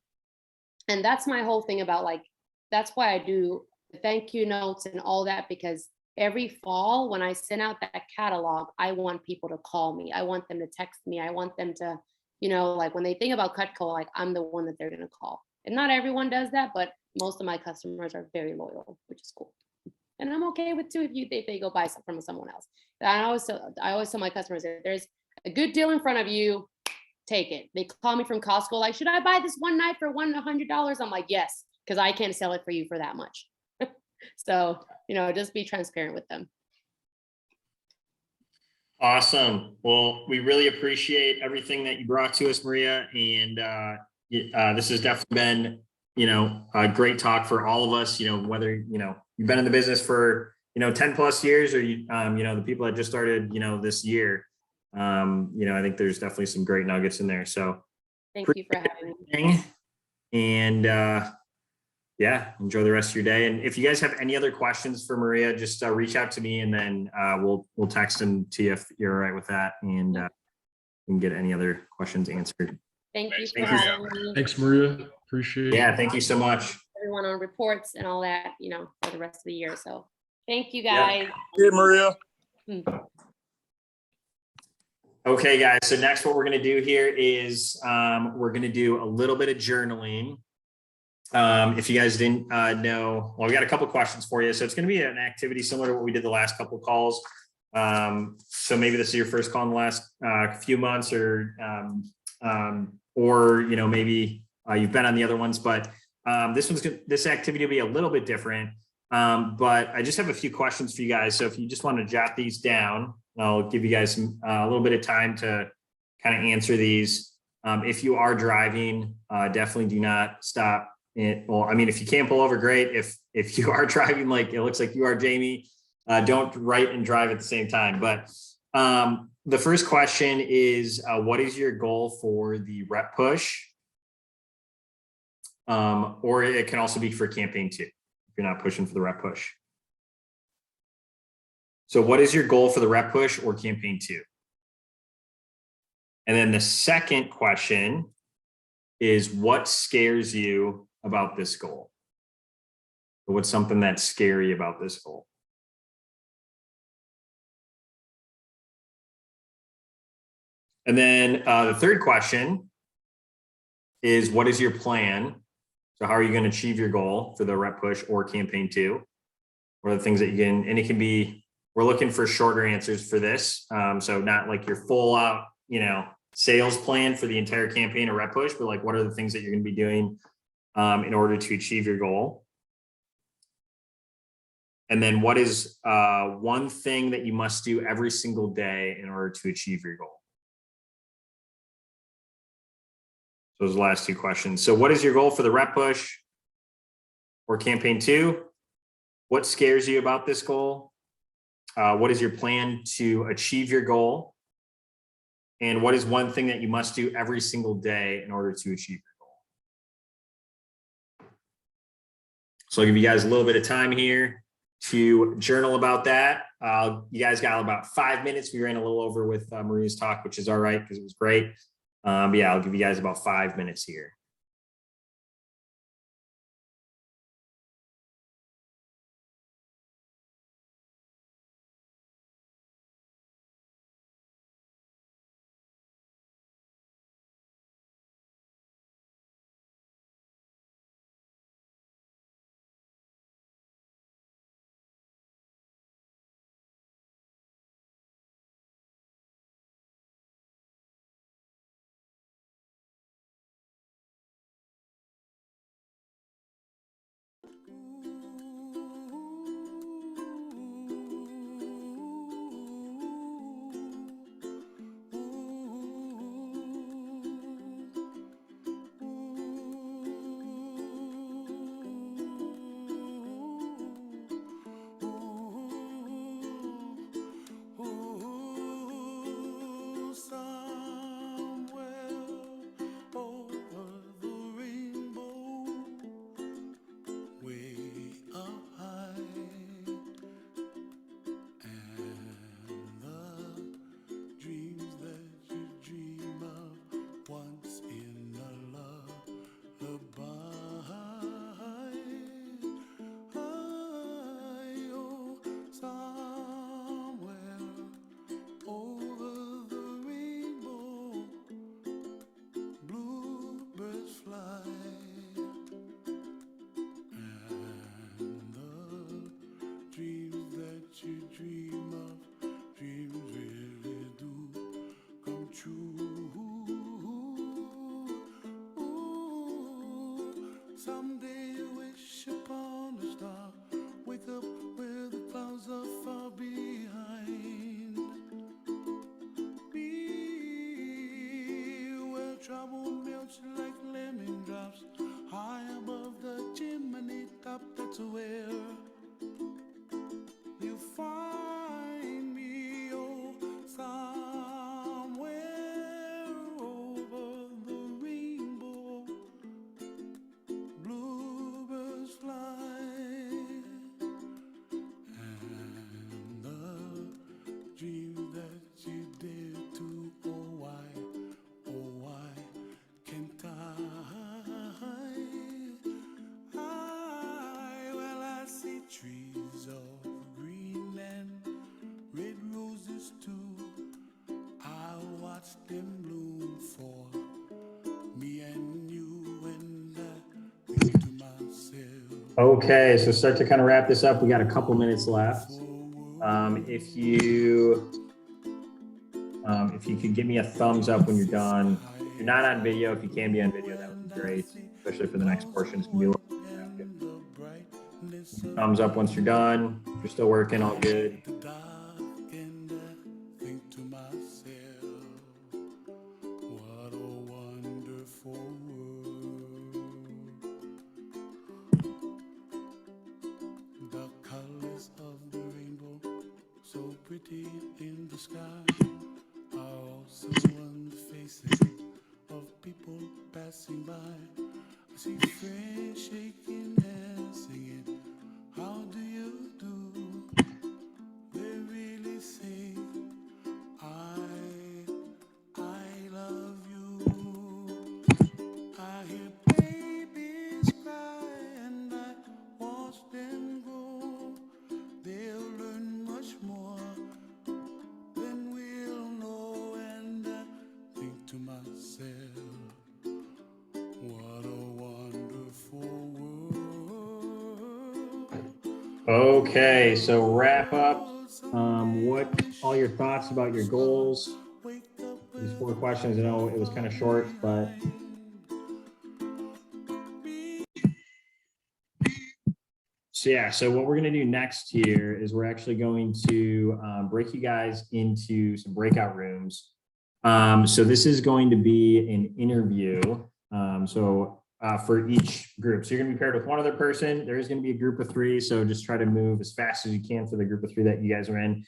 And that's my whole thing about, like, that's why I do thank you notes and all that, because every fall when I send out that catalog, I want people to call me. I want them to text me. I want them to, like when they think about Cutco, like I'm the one that they're going to call. And not everyone does that, but most of my customers are very loyal, which is cool. And I'm okay with too if they go buy something from someone else. I always tell my customers, if there's a good deal in front of you, take it. They call me from Costco, like, should I buy this one knife for $100? I'm like, yes, because I can't sell it for you for that much. So, just be transparent with them. Awesome. Well, we really appreciate everything that you brought to us, Maria. And this has definitely been, a great talk for all of us, whether, you've been in the business for, 10 plus years, or, the people that just started, this year. I think there's definitely some great nuggets in there. So thank you for having me. And yeah, enjoy the rest of your day. And if you guys have any other questions for Maria, just reach out to me, and then we'll text them to you if you're all right with that, and we can get any other questions answered. Thank you for Thank you. having me. Thanks, Maria. Appreciate it. Yeah, thank you so much. Everyone on reports and all that, for the rest of the year. So thank you guys. Hey, Maria. Okay, guys. So next, what we're going to do here is we're going to do a little bit of journaling. If you guys didn't know, well, we got a couple questions for you. So it's going to be an activity similar to what we did the last couple of calls. So maybe this is your first call in the last few months, or maybe you've been on the other ones, but this activity will be a little bit different. But I just have a few questions for you guys. So if you just want to jot these down, I'll give you guys a little bit of time to kind of answer these. If you are driving, definitely do not stop. Well, I mean, if you can't pull over, great. If you are driving, like it looks like you are, Jamie, don't write and drive at the same time. But the first question is, what is your goal for the rep push? Or it can also be for campaign 2, if you're not pushing for the rep push. So what is your goal for the rep push or campaign 2? And then the second question is, what scares you about this goal? So what's something that's scary about this goal? And then the third question is, what is your plan? So how are you going to achieve your goal for the rep push or campaign 2? What are the things that you can, and it can be, we're looking for shorter answers for this. So not like your full out, sales plan for the entire campaign or rep push, but like, what are the things that you're going to be doing in order to achieve your goal? And then what is one thing that you must do every single day in order to achieve your goal? Those last two questions. So what is your goal for the rep push or campaign 2? What scares you about this goal? What is your plan to achieve your goal? And what is one thing that you must do every single day in order to achieve your goal? So I'll give you guys a little bit of time here to journal about that. You guys got about 5 minutes. We ran a little over with Maria's talk, which is all right because it was great. But yeah, I'll give you guys about 5 minutes here. Okay, so start to kind of wrap this up. We got a couple minutes left. If you could give me a thumbs up when you're done. If you're not on video, if you can be on video, that would be great, especially for the next portion. It's gonna be a little thumbs up once you're done. If you're still working, all good. What a wonderful world. The colors of the rainbow, so pretty in the sky, are also on the faces of people passing by. I see friends shaking hands, singing, how do you do? They really say, I love you. I hear babies cry and I watch them grow. They'll learn much more than we'll know. And I think to myself, what a wonderful world. Okay, so wrap up. What all your thoughts about your goals? These 4 questions. I know it was kind of short, but so yeah. So what we're going to do next here is we're actually going to break you guys into some breakout rooms. So this is going to be an interview. For each group. So you're going to be paired with one other person. There is going to be a group of 3. So just try to move as fast as you can for the group of 3 that you guys are in.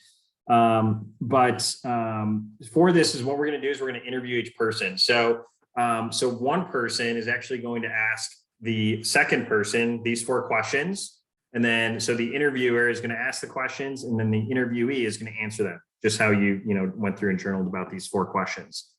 For this is what we're going to do is we're going to interview each person. So one person is actually going to ask the second person these 4 questions. And then, so the interviewer is going to ask the questions and then the interviewee is going to answer them, just how you went through and journaled about these 4 questions.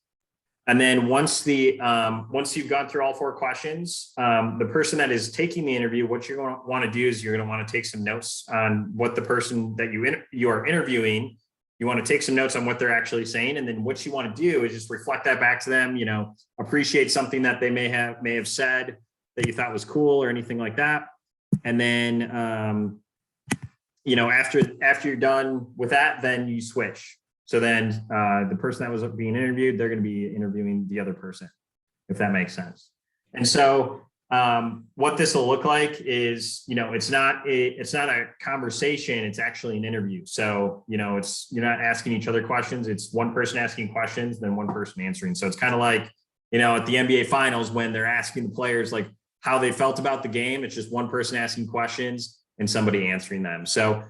And then once you've gone through all 4 questions, the person that is taking the interview, what you're going to want to do is you're going to want to take some notes on what the person that you are interviewing, you want to take some notes on what they're actually saying. And then what you want to do is just reflect that back to them, appreciate something that they may have said that you thought was cool or anything like that. And then, after you're done with that, then you switch. So then the person that was being interviewed, they're going to be interviewing the other person, if that makes sense. And so what this will look like is, it's not a conversation, it's actually an interview. So, you're not asking each other questions. It's one person asking questions, then one person answering. So it's kind of like, at the NBA finals, when they're asking the players like how they felt about the game, it's just one person asking questions and somebody answering them. So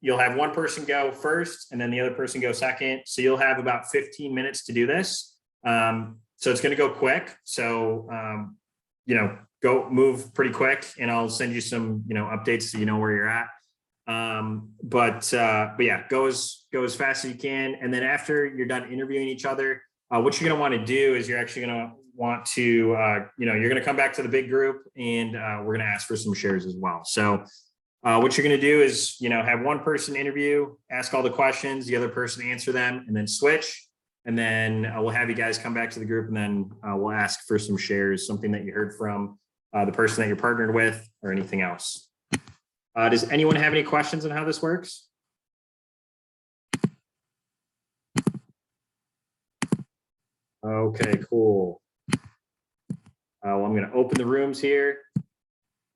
you'll have one person go first and then the other person go second. So you'll have about 15 minutes to do this. So it's going to go quick. So, go move pretty quick and I'll send you some, updates so you know where you're at. But yeah, go as fast as you can. And then after you're done interviewing each other, what you're going to want to do is you're actually going to want to, you're going to come back to the big group and we're going to ask for some shares as well. So what you're going to do is, have one person interview, ask all the questions, the other person answer them, and then switch. And then we'll have you guys come back to the group and then we'll ask for some shares, something that you heard from the person that you're partnered with or anything else. Does anyone have any questions on how this works? Okay, cool. Well, I'm going to open the rooms here.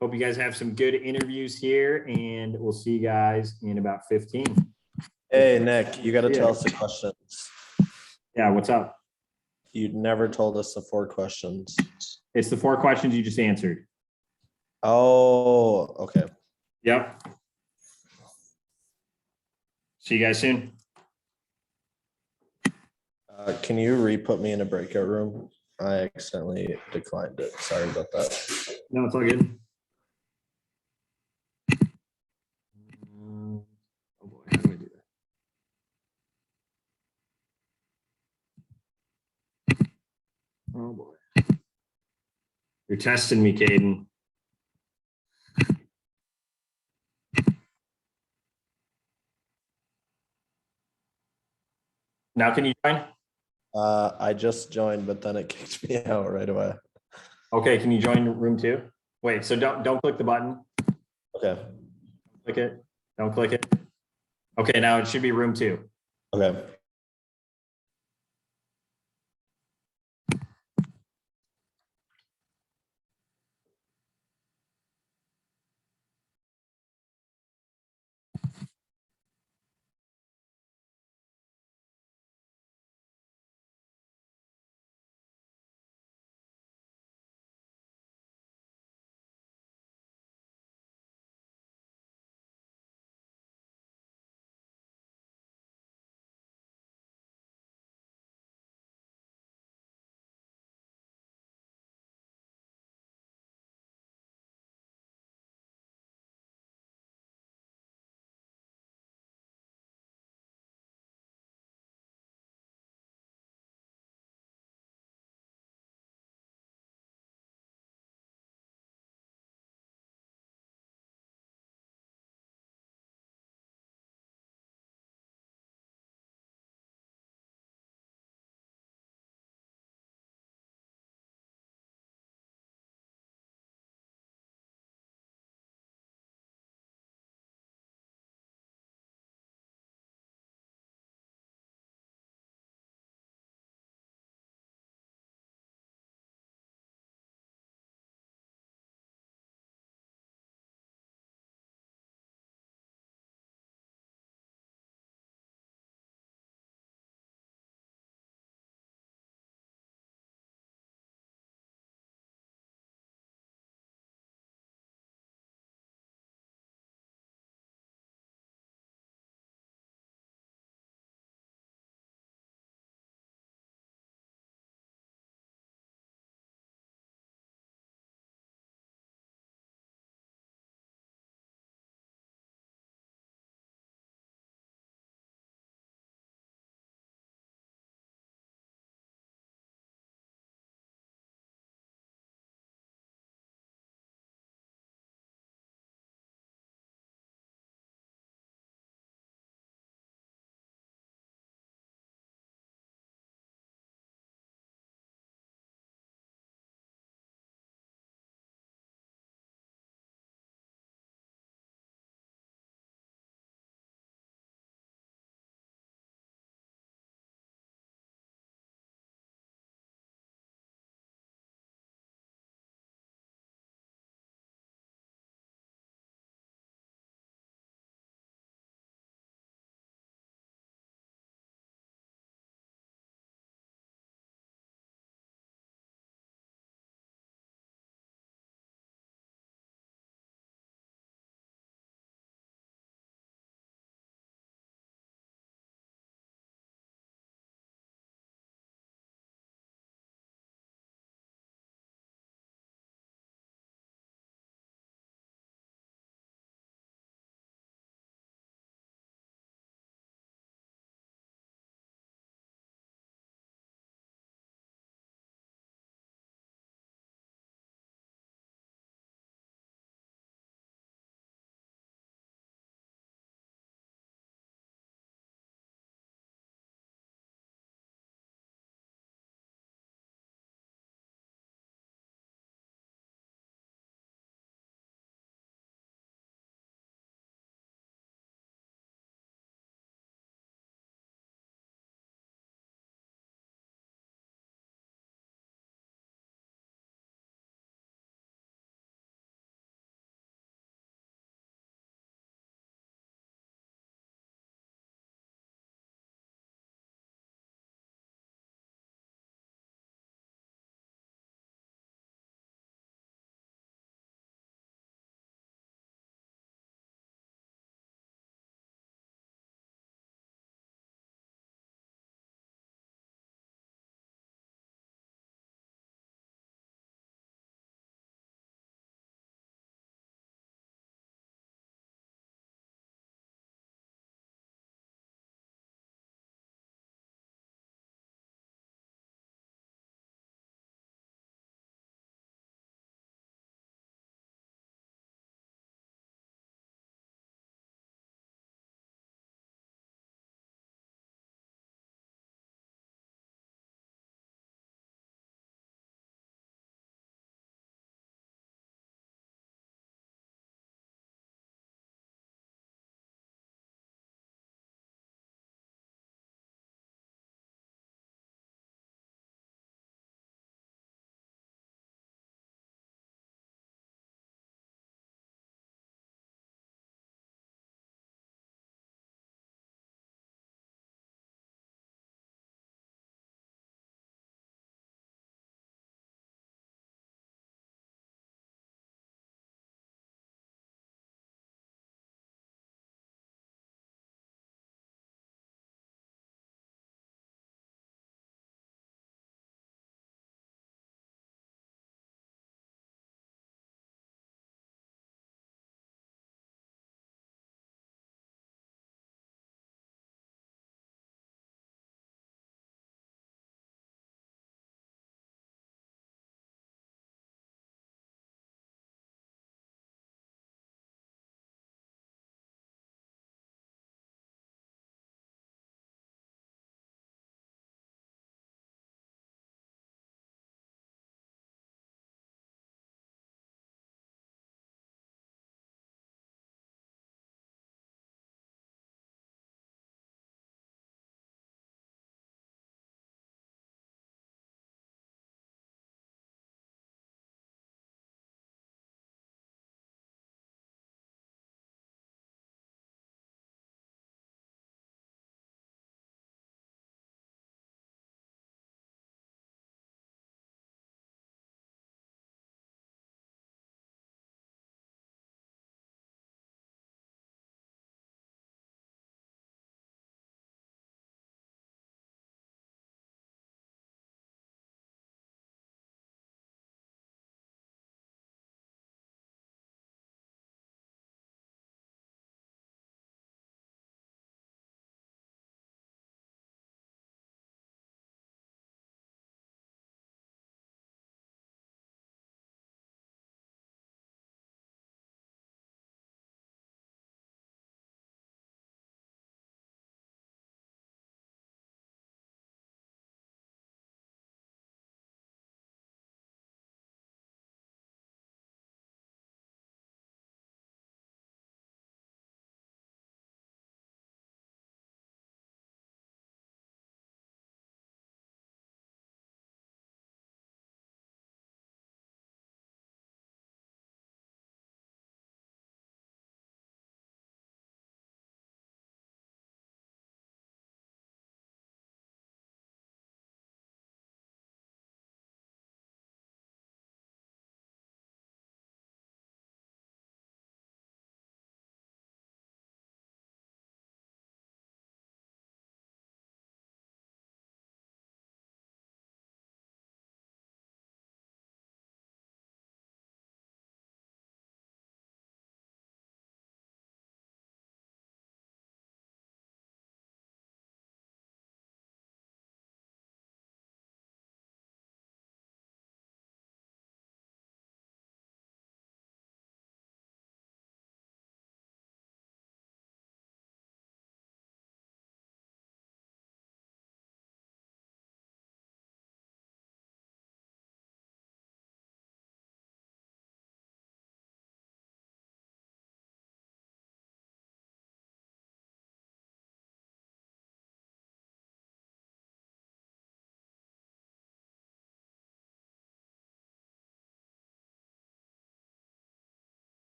Hope you guys have some good interviews here, and we'll see you guys in about 15. Hey, Nick, you got to tell us the questions. Yeah, what's up? You never told us the 4 questions. It's the 4 questions you just answered. Oh, okay. Yep. See you guys soon. Can you re-put me in a breakout room? I accidentally declined it. Sorry about that. No, it's all good. Oh boy, how do I do that? Oh boy. You're testing me, Caden. Now can you join? I just joined, but then it kicked me out right away. Okay, can you join room 2? Wait, so don't click the button. Okay. Click it. Don't click it. Okay, now it should be room 2. Okay.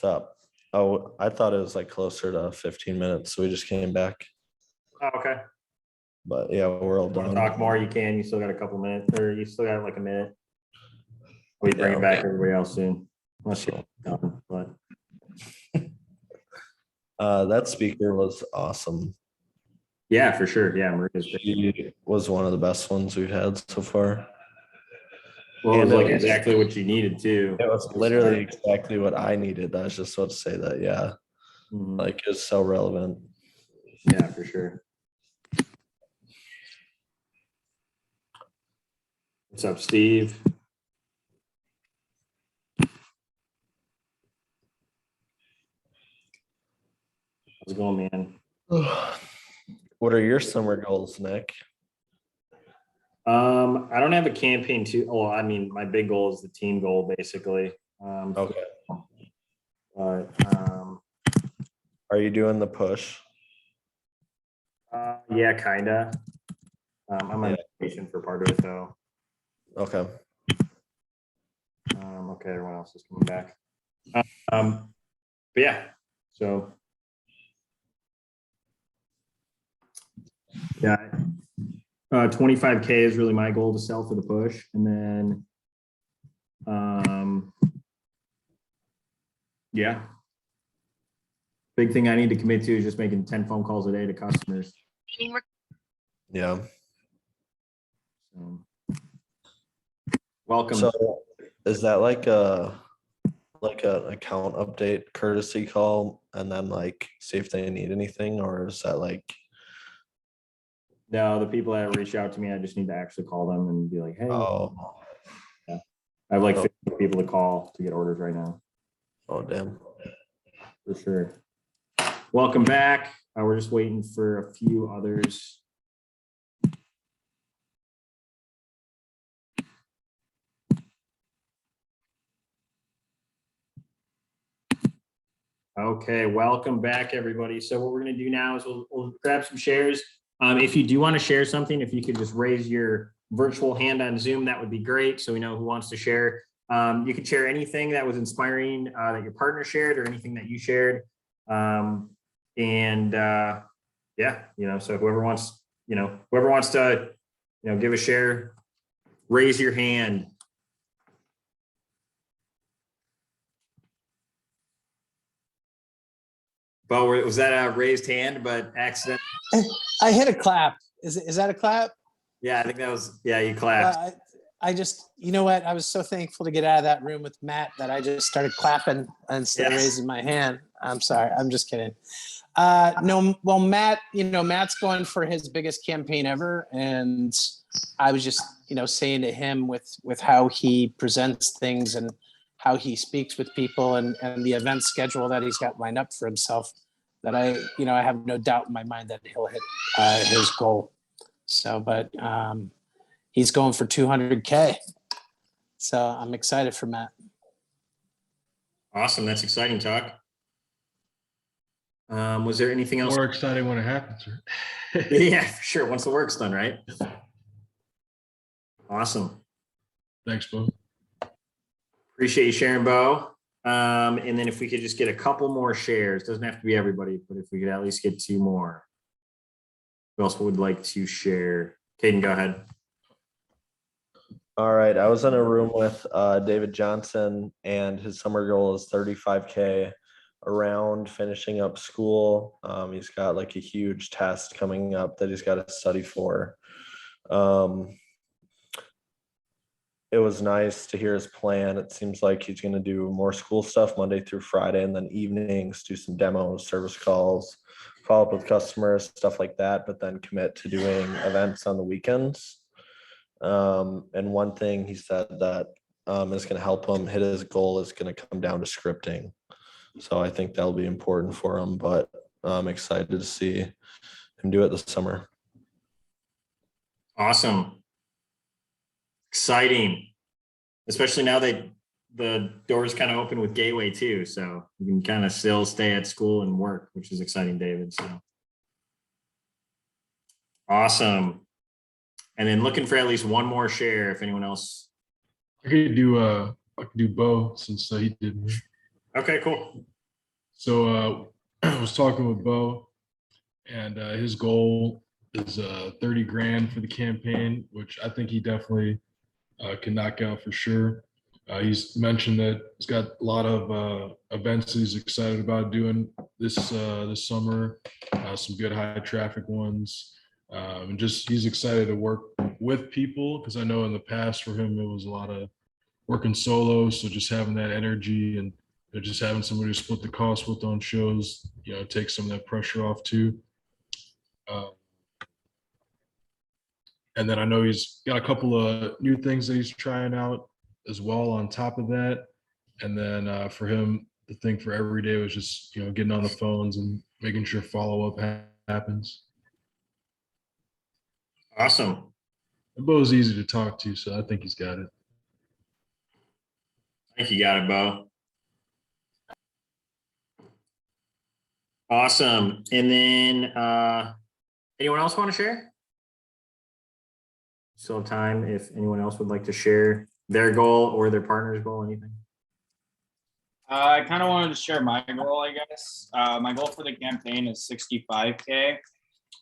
What's up? Oh, I thought it was like closer to 15 minutes, so we just came back. Oh, okay. But yeah, we're all Want to done. talk more? You can. You still got a couple minutes, or you still got like a minute. We bring Yeah, back everybody else soon. Unless So, you're done, but that speaker was awesome. yeah, for sure. Yeah, Maria's great. She was one of the best ones we've had so far. Well, it was And like exactly what you needed too. It was literally exactly what I needed. I was just about to say that. Yeah. Mhm. Like it's so relevant. Yeah, for sure. What's up, Steve? How's it going, man? What are your summer goals, Nick? I don't have a campaign too. Oh, I mean, my big goal is the team goal, basically. Okay. But Are you doing the push? yeah, kinda. I'm on Yeah. vacation for part of it though. Okay. Okay, everyone else is coming back. But yeah, so yeah, 25K is really my goal to sell for the push, and then yeah, big thing I need to commit to is just making 10 phone calls a day to customers. Yeah. So, welcome. So is that like an account update courtesy call and then like see if they need anything, or is that like No, the people that reach out to me, I just need to actually call them and be like, hey, oh I have like 50 people to call to get orders right now. oh damn. For sure. Welcome back. We're just waiting for a few others. Okay, welcome back, everybody. So what we're going to do now is we'll grab some shares. If you do want to share something, if you could just raise your virtual hand on Zoom, that would be great. So we know who wants to share. You can share anything that was inspiring that your partner shared or anything that you shared. Yeah, so whoever wants to, give a share, raise your hand. Bo, was that a raised hand, but accident? I hit a clap. Is that a clap? Yeah, I think that was, yeah, you clapped. I just, you know what? I was so thankful to get out of that room with Matt that I just started clapping instead of raising my hand. I'm sorry. I'm just kidding. No, well, Matt, Matt's going for his biggest campaign ever. And I was just, saying to him with how he presents things and how he speaks with people and the event schedule that he's got lined up for himself, that I have no doubt in my mind that he'll hit his goal. So, but he's going for 200K. So I'm excited for Matt. Awesome. That's exciting talk. Was there anything else? More exciting when it happens. Right? Yeah, for sure. Once the work's done, right? Awesome. Thanks, Bo. Appreciate you sharing, Bo. And then if we could just get a couple more shares, doesn't have to be everybody, but if we could at least get 2 more. Who else would like to share? Caden, go ahead. All right. I was in a room with David Johnson, and his summer goal is 35K around finishing up school. He's got like a huge test coming up that he's got to study for. It was nice to hear his plan. It seems like he's going to do more school stuff Monday through Friday, and then evenings do some demos, service calls, follow up with customers, stuff like that, but then commit to doing events on the weekends. And one thing he said that is going to help him hit his goal is going to come down to scripting. So I think that'll be important for him, but I'm excited to see him do it this summer. Awesome. Exciting. Especially now that the doors kind of open with Gateway too. So you can kind of still stay at school and work, which is exciting, David. So awesome. And then looking for at least one more share if anyone else. I could do Bo since he did. Okay, cool. So I was talking with Bo, and his goal is 30 grand for the campaign, which I think he definitely can knock out for sure. He's mentioned that he's got a lot of events that he's excited about doing this summer, some good high traffic ones, and just he's excited to work with people because I know in the past for him it was a lot of working solo, so just having that energy and just having somebody to split the cost with on shows, take some of that pressure off too. And then I know he's got a couple of new things that he's trying out as well on top of that. And then for him, the thing for every day was just, getting on the phones and making sure follow-up happens. Awesome. And Bo's easy to talk to, so I think he's got it. I think you got it, Bo. Awesome. And then anyone else want to share? Still have time if anyone else would like to share their goal or their partner's goal, anything. I kind of wanted to share my goal, I guess. My goal for the campaign is 65K.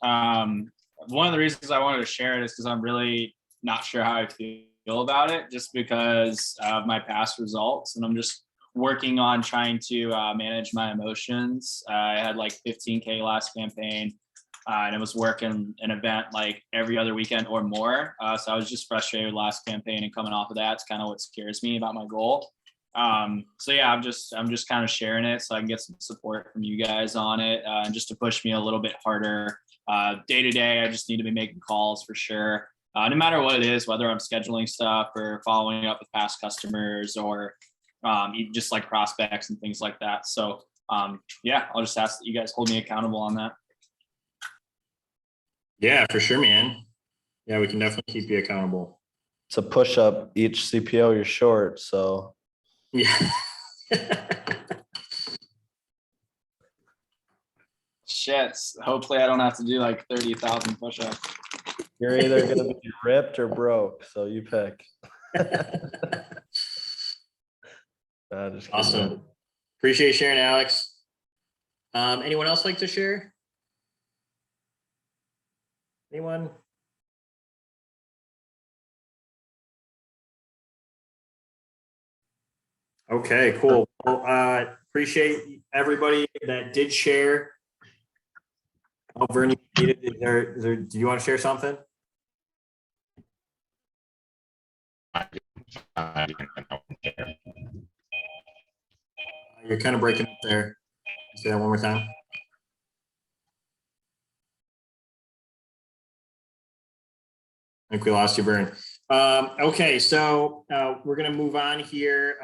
One of the reasons I wanted to share it is because I'm really not sure how I feel about it, just because of my past results. And I'm just working on trying to manage my emotions. I had like 15K last campaign. And I was working an event like every other weekend or more. So I was just frustrated with last campaign, and coming off of that, it's kind of what scares me about my goal. So yeah, I'm just kind of sharing it so I can get some support from you guys on it, and just to push me a little bit harder. Day to day, I just need to be making calls for sure. No matter what it is, whether I'm scheduling stuff or following up with past customers or just like prospects and things like that. So yeah, I'll just ask that you guys hold me accountable on that. Yeah, for sure, man. Yeah, we can definitely keep you accountable. It's a push up each CPO you're short. So yeah. Shit. Hopefully I don't have to do like 30,000 push-ups. You're either going to be ripped or broke. So you pick. Awesome. Appreciate you sharing, Alex. Anyone else like to share? Anyone? Okay, cool. Well, appreciate everybody that did share. Oh, Vernie, do you want to share something? You're kind of breaking up there. Say that one more time. I think we lost you, Vern. Okay, so we're gonna move on here.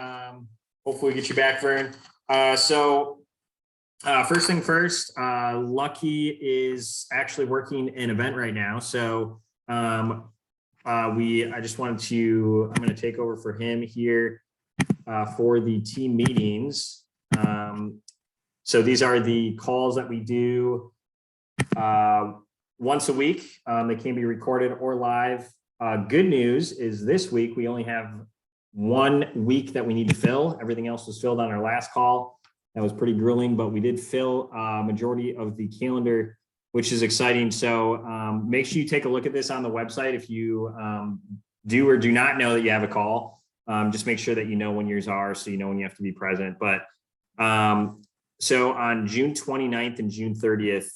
Hopefully we get you back, Vern. First thing first, Lucky is actually working an event right now. So I'm gonna take over for him here for the team meetings. So these are the calls that we do once a week. They can be recorded or live. Good news is this week we only have 1 week that we need to fill. Everything else was filled on our last call. That was pretty grueling, but we did fill majority of the calendar, which is exciting. So make sure you take a look at this on the website. If you do or do not know that you have a call, just make sure that you know when yours are, so you know when you have to be present. But so on June 29th and June 30th,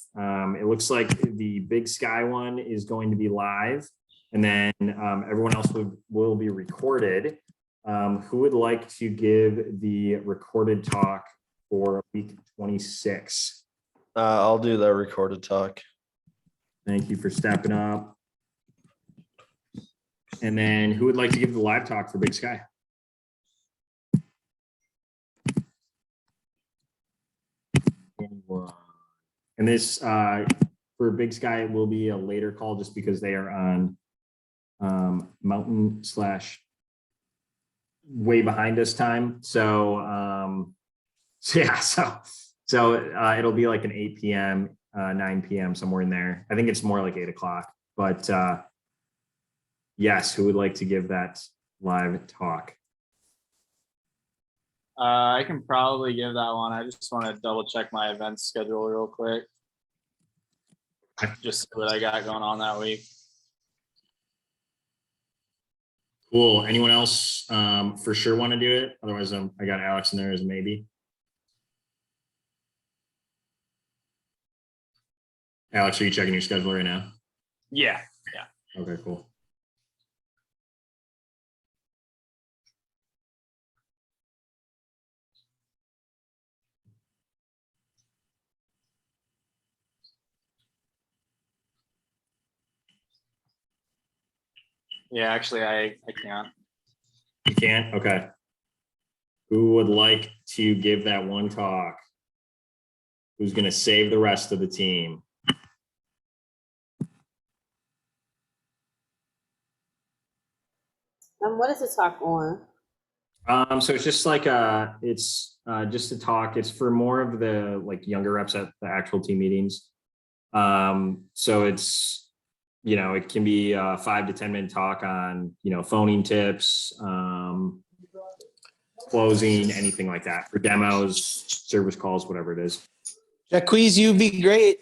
it looks like the Big Sky one is going to be live, and then everyone else will be recorded. Who would like to give the recorded talk for week 26? I'll do the recorded talk. Thank you for stepping up. And then who would like to give the live talk for Big Sky? And this for Big Sky will be a later call just because they are on mountain / way behind us time. So yeah, so it'll be like an 8 p.m., 9 p.m., somewhere in there. I think it's more like 8 o'clock, but yes, who would like to give that live talk? I can probably give that one. I just want to double check my event schedule real quick. Just see what I got going on that week. Cool. Anyone else for sure want to do it? Otherwise, I got Alex in there as a maybe. Alex, are you checking your schedule right now? Yeah. Okay, cool. Yeah, actually, I can't. You can't? Okay. Who would like to give that one talk? Who's going to save the rest of the team? What is the talk on? So it's just like it's just a talk. It's for more of the like younger reps at the actual team meetings. So it's, you know, it can be a 5 to 10 minute talk on, you know, phoning tips, closing, anything like that for demos, service calls, whatever it is. Jacquees, you'd be great.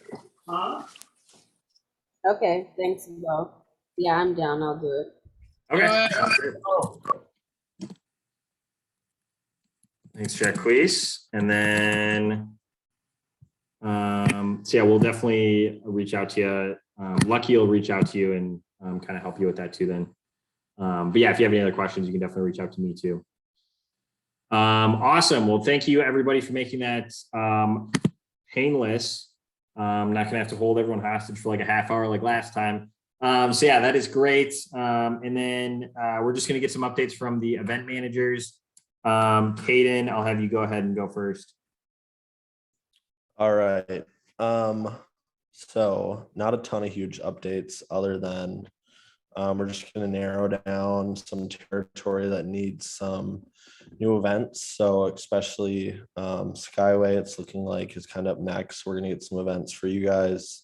Okay, thanks, Bo. Yeah, I'm down. I'll do it. Okay. Thanks, Jacquees. And then, so yeah, we'll definitely reach out to you. Lucky will reach out to you and kind of help you with that too then. But yeah, if you have any other questions, you can definitely reach out to me too. Awesome. Well, thank you everybody for making that painless. I'm not gonna have to hold everyone hostage for like a half hour like last time. So yeah, that is great. And then we're just gonna get some updates from the event managers. Caden, I'll have you go ahead and go first. All right. So not a ton of huge updates other than we're just going to narrow down some territory that needs some new events. So especially Skyway, it's looking like is kind of up next. We're going to get some events for you guys.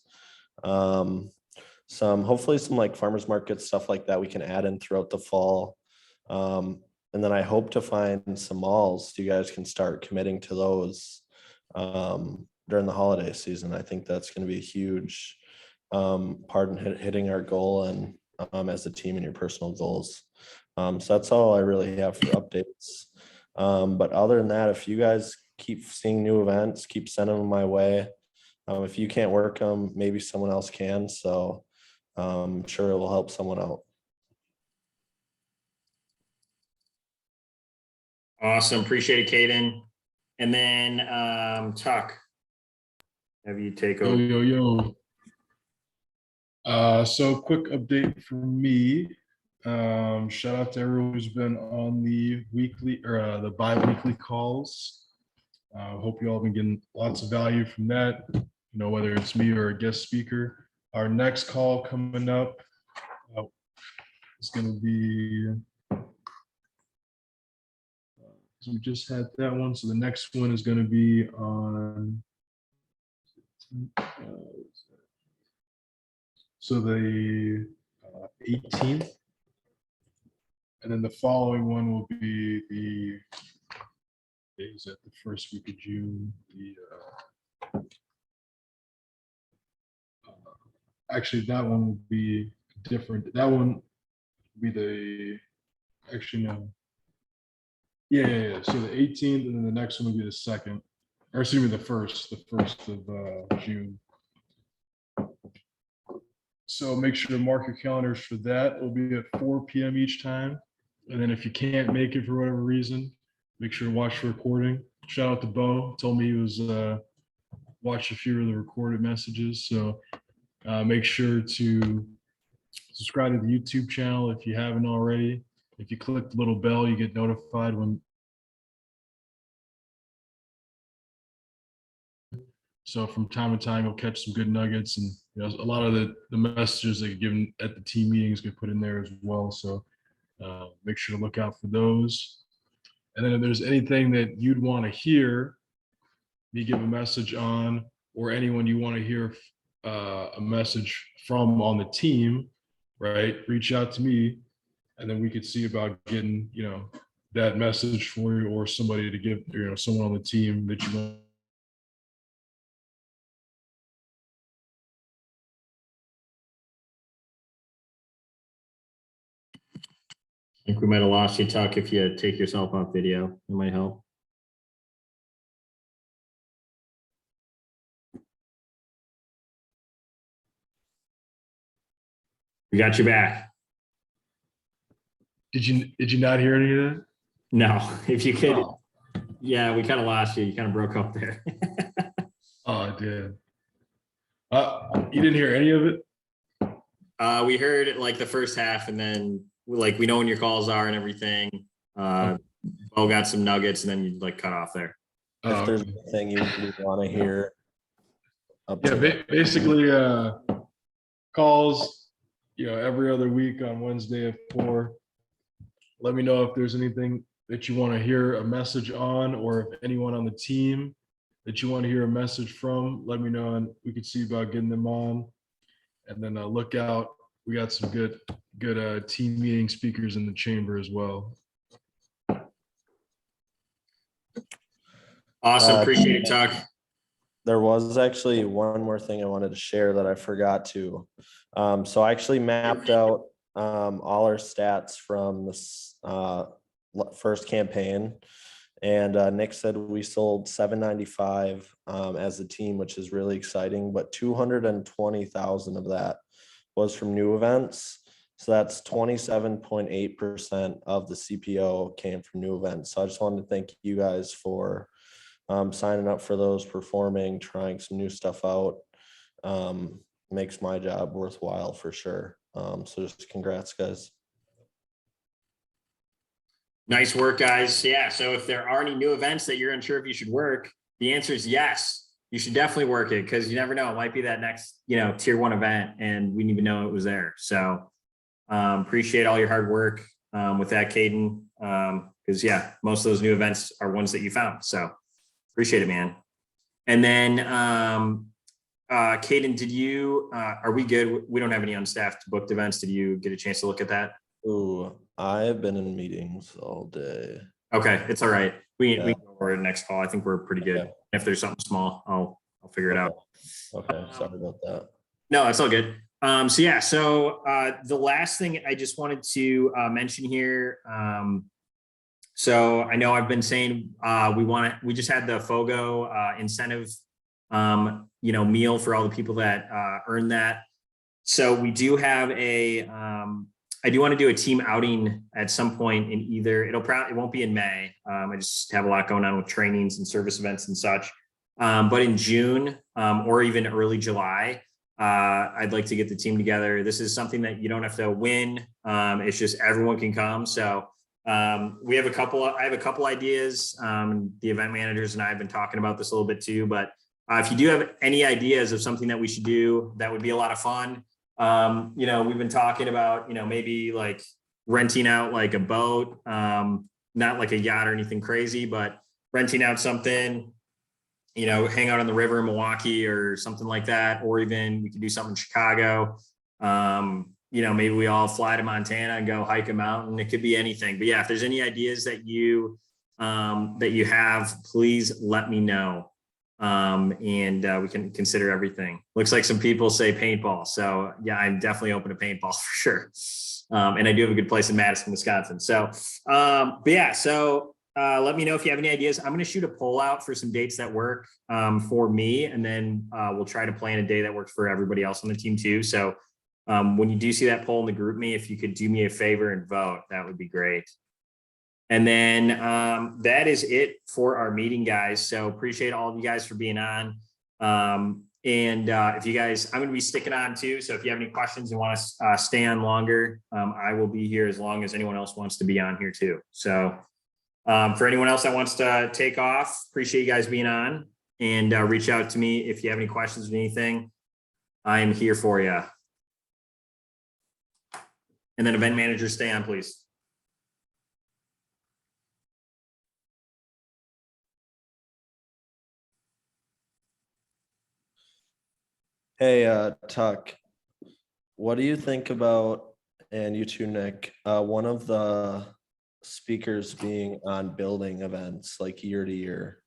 Hopefully some like farmers market stuff like that we can add in throughout the fall. And then I hope to find some malls. You guys can start committing to those during the holiday season. I think that's going to be a huge part in hitting our goal and as a team and your personal goals. So that's all I really have for updates. But other than that, if you guys keep seeing new events, keep sending them my way. If you can't work them, maybe someone else can. So I'm sure it will help someone out. Awesome. Appreciate it, Caden. And then Tuck, have you take over? Yo. So quick update from me. Shout out to everyone who's been on the weekly or the bi-weekly calls. Hope you all been getting lots of value from that, you know, whether it's me or a guest speaker. Our next call coming up is going to be, so we just had that one. So the next one is going to be on, so the 18th. And then the following one will be the, is that the first week of June? Actually, that one will be different. That one will be the, actually, no. Yeah. So the 18th, and then the next one will be the 2nd, or excuse me, the first of June. So make sure to mark your calendars for that. It'll be at 4 p.m. each time. And then if you can't make it for whatever reason, make sure to watch the recording. Shout out to Bo. Told me he was watched a few of the recorded messages. So make sure to subscribe to the YouTube channel if you haven't already. If you click the little bell, you get notified when. So from time to time, you'll catch some good nuggets, and you know, a lot of the messages that get given at the team meetings get put in there as well. So make sure to look out for those. And then if there's anything that you'd want to hear me give a message on, or anyone you want to hear a message from on the team, right? Reach out to me, and then we could see about getting, you know, that message for you, or somebody to give, someone on the team that you want. I think we might have lost you, Tuck. If you take yourself off video, it might help. We got you back. Did you not hear any of that? No, if you could. Oh. Yeah, we kind of lost you. You kind of broke up there. Oh, I did. You didn't hear any of it? We heard it like the first half, and then like we know when your calls are and everything. Bo got some nuggets, and then you like cut off there. If there's anything you want to hear. Basically calls, every other week on Wednesday at 4. Let me know if there's anything that you want to hear a message on, or if anyone on the team that you want to hear a message from, let me know, and we could see about getting them on. And then look out, we got some good team meeting speakers in the chamber as well. Awesome, appreciate it, Tuck. There was actually one more thing I wanted to share that I forgot to. So I actually mapped out all our stats from this first campaign, and Nick said we sold 795 as a team, which is really exciting, but 220,000 of that was from new events. So that's 27.8% of the CPO came from new events. So I just wanted to thank you guys for signing up for those, performing, trying some new stuff out. Makes my job worthwhile for sure. So just congrats, guys. Nice work, guys. Yeah, so if there are any new events that you're unsure if you should work, the answer is yes. You should definitely work it, because you never know. It might be that next, tier 1 event, and we didn't even know it was there. So appreciate all your hard work with that, Caden. Because most of those new events are ones that you found. So appreciate it, man. And then Caden, did you, are we good? We don't have any unstaffed booked events. Did you get a chance to look at that? Ooh, I've been in meetings all day. Okay, it's all right. We can go over the next call. I think we're pretty good. Okay. If there's something small, I'll figure it out. Okay, sorry about that. No, it's all good. So the last thing I just wanted to mention here. So I know I've been saying we just had the FOGO incentive, meal for all the people that earned that. So we do have I do want to do a team outing at some point in either, it won't be in May. I just have a lot going on with trainings and service events and such. But in June or even early July, I'd like to get the team together. This is something that you don't have to win. It's just everyone can come. So I have a couple ideas. The event managers and I have been talking about this a little bit too, but if you do have any ideas of something that we should do, that would be a lot of fun. We've been talking about, maybe like renting out like a boat, not like a yacht or anything crazy, but renting out something, hang out on the river in Milwaukee or something like that. Or even we could do something in Chicago. Maybe we all fly to Montana and go hike a mountain. It could be anything. But yeah, if there's any ideas that you have, please let me know. And we can consider everything. Looks like some people say paintball. So yeah, I'm definitely open to paintball for sure. And I do have a good place in Madison, Wisconsin. So, let me know if you have any ideas. I'm going to shoot a poll out for some dates that work for me. And then we'll try to plan a day that works for everybody else on the team too. So when you do see that poll in the group me, if you could do me a favor and vote, that would be great. And then that is it for our meeting, guys. So appreciate all of you guys for being on. If you guys, I'm going to be sticking on too. So if you have any questions and want to stay on longer, I will be here as long as anyone else wants to be on here too. So for anyone else that wants to take off, appreciate you guys being on, and reach out to me if you have any questions or anything. I am here for you. And then event manager, stay on, please. Hey, Tuck, what do you think about, and you too, Nick, one of the speakers being on building events like year to year?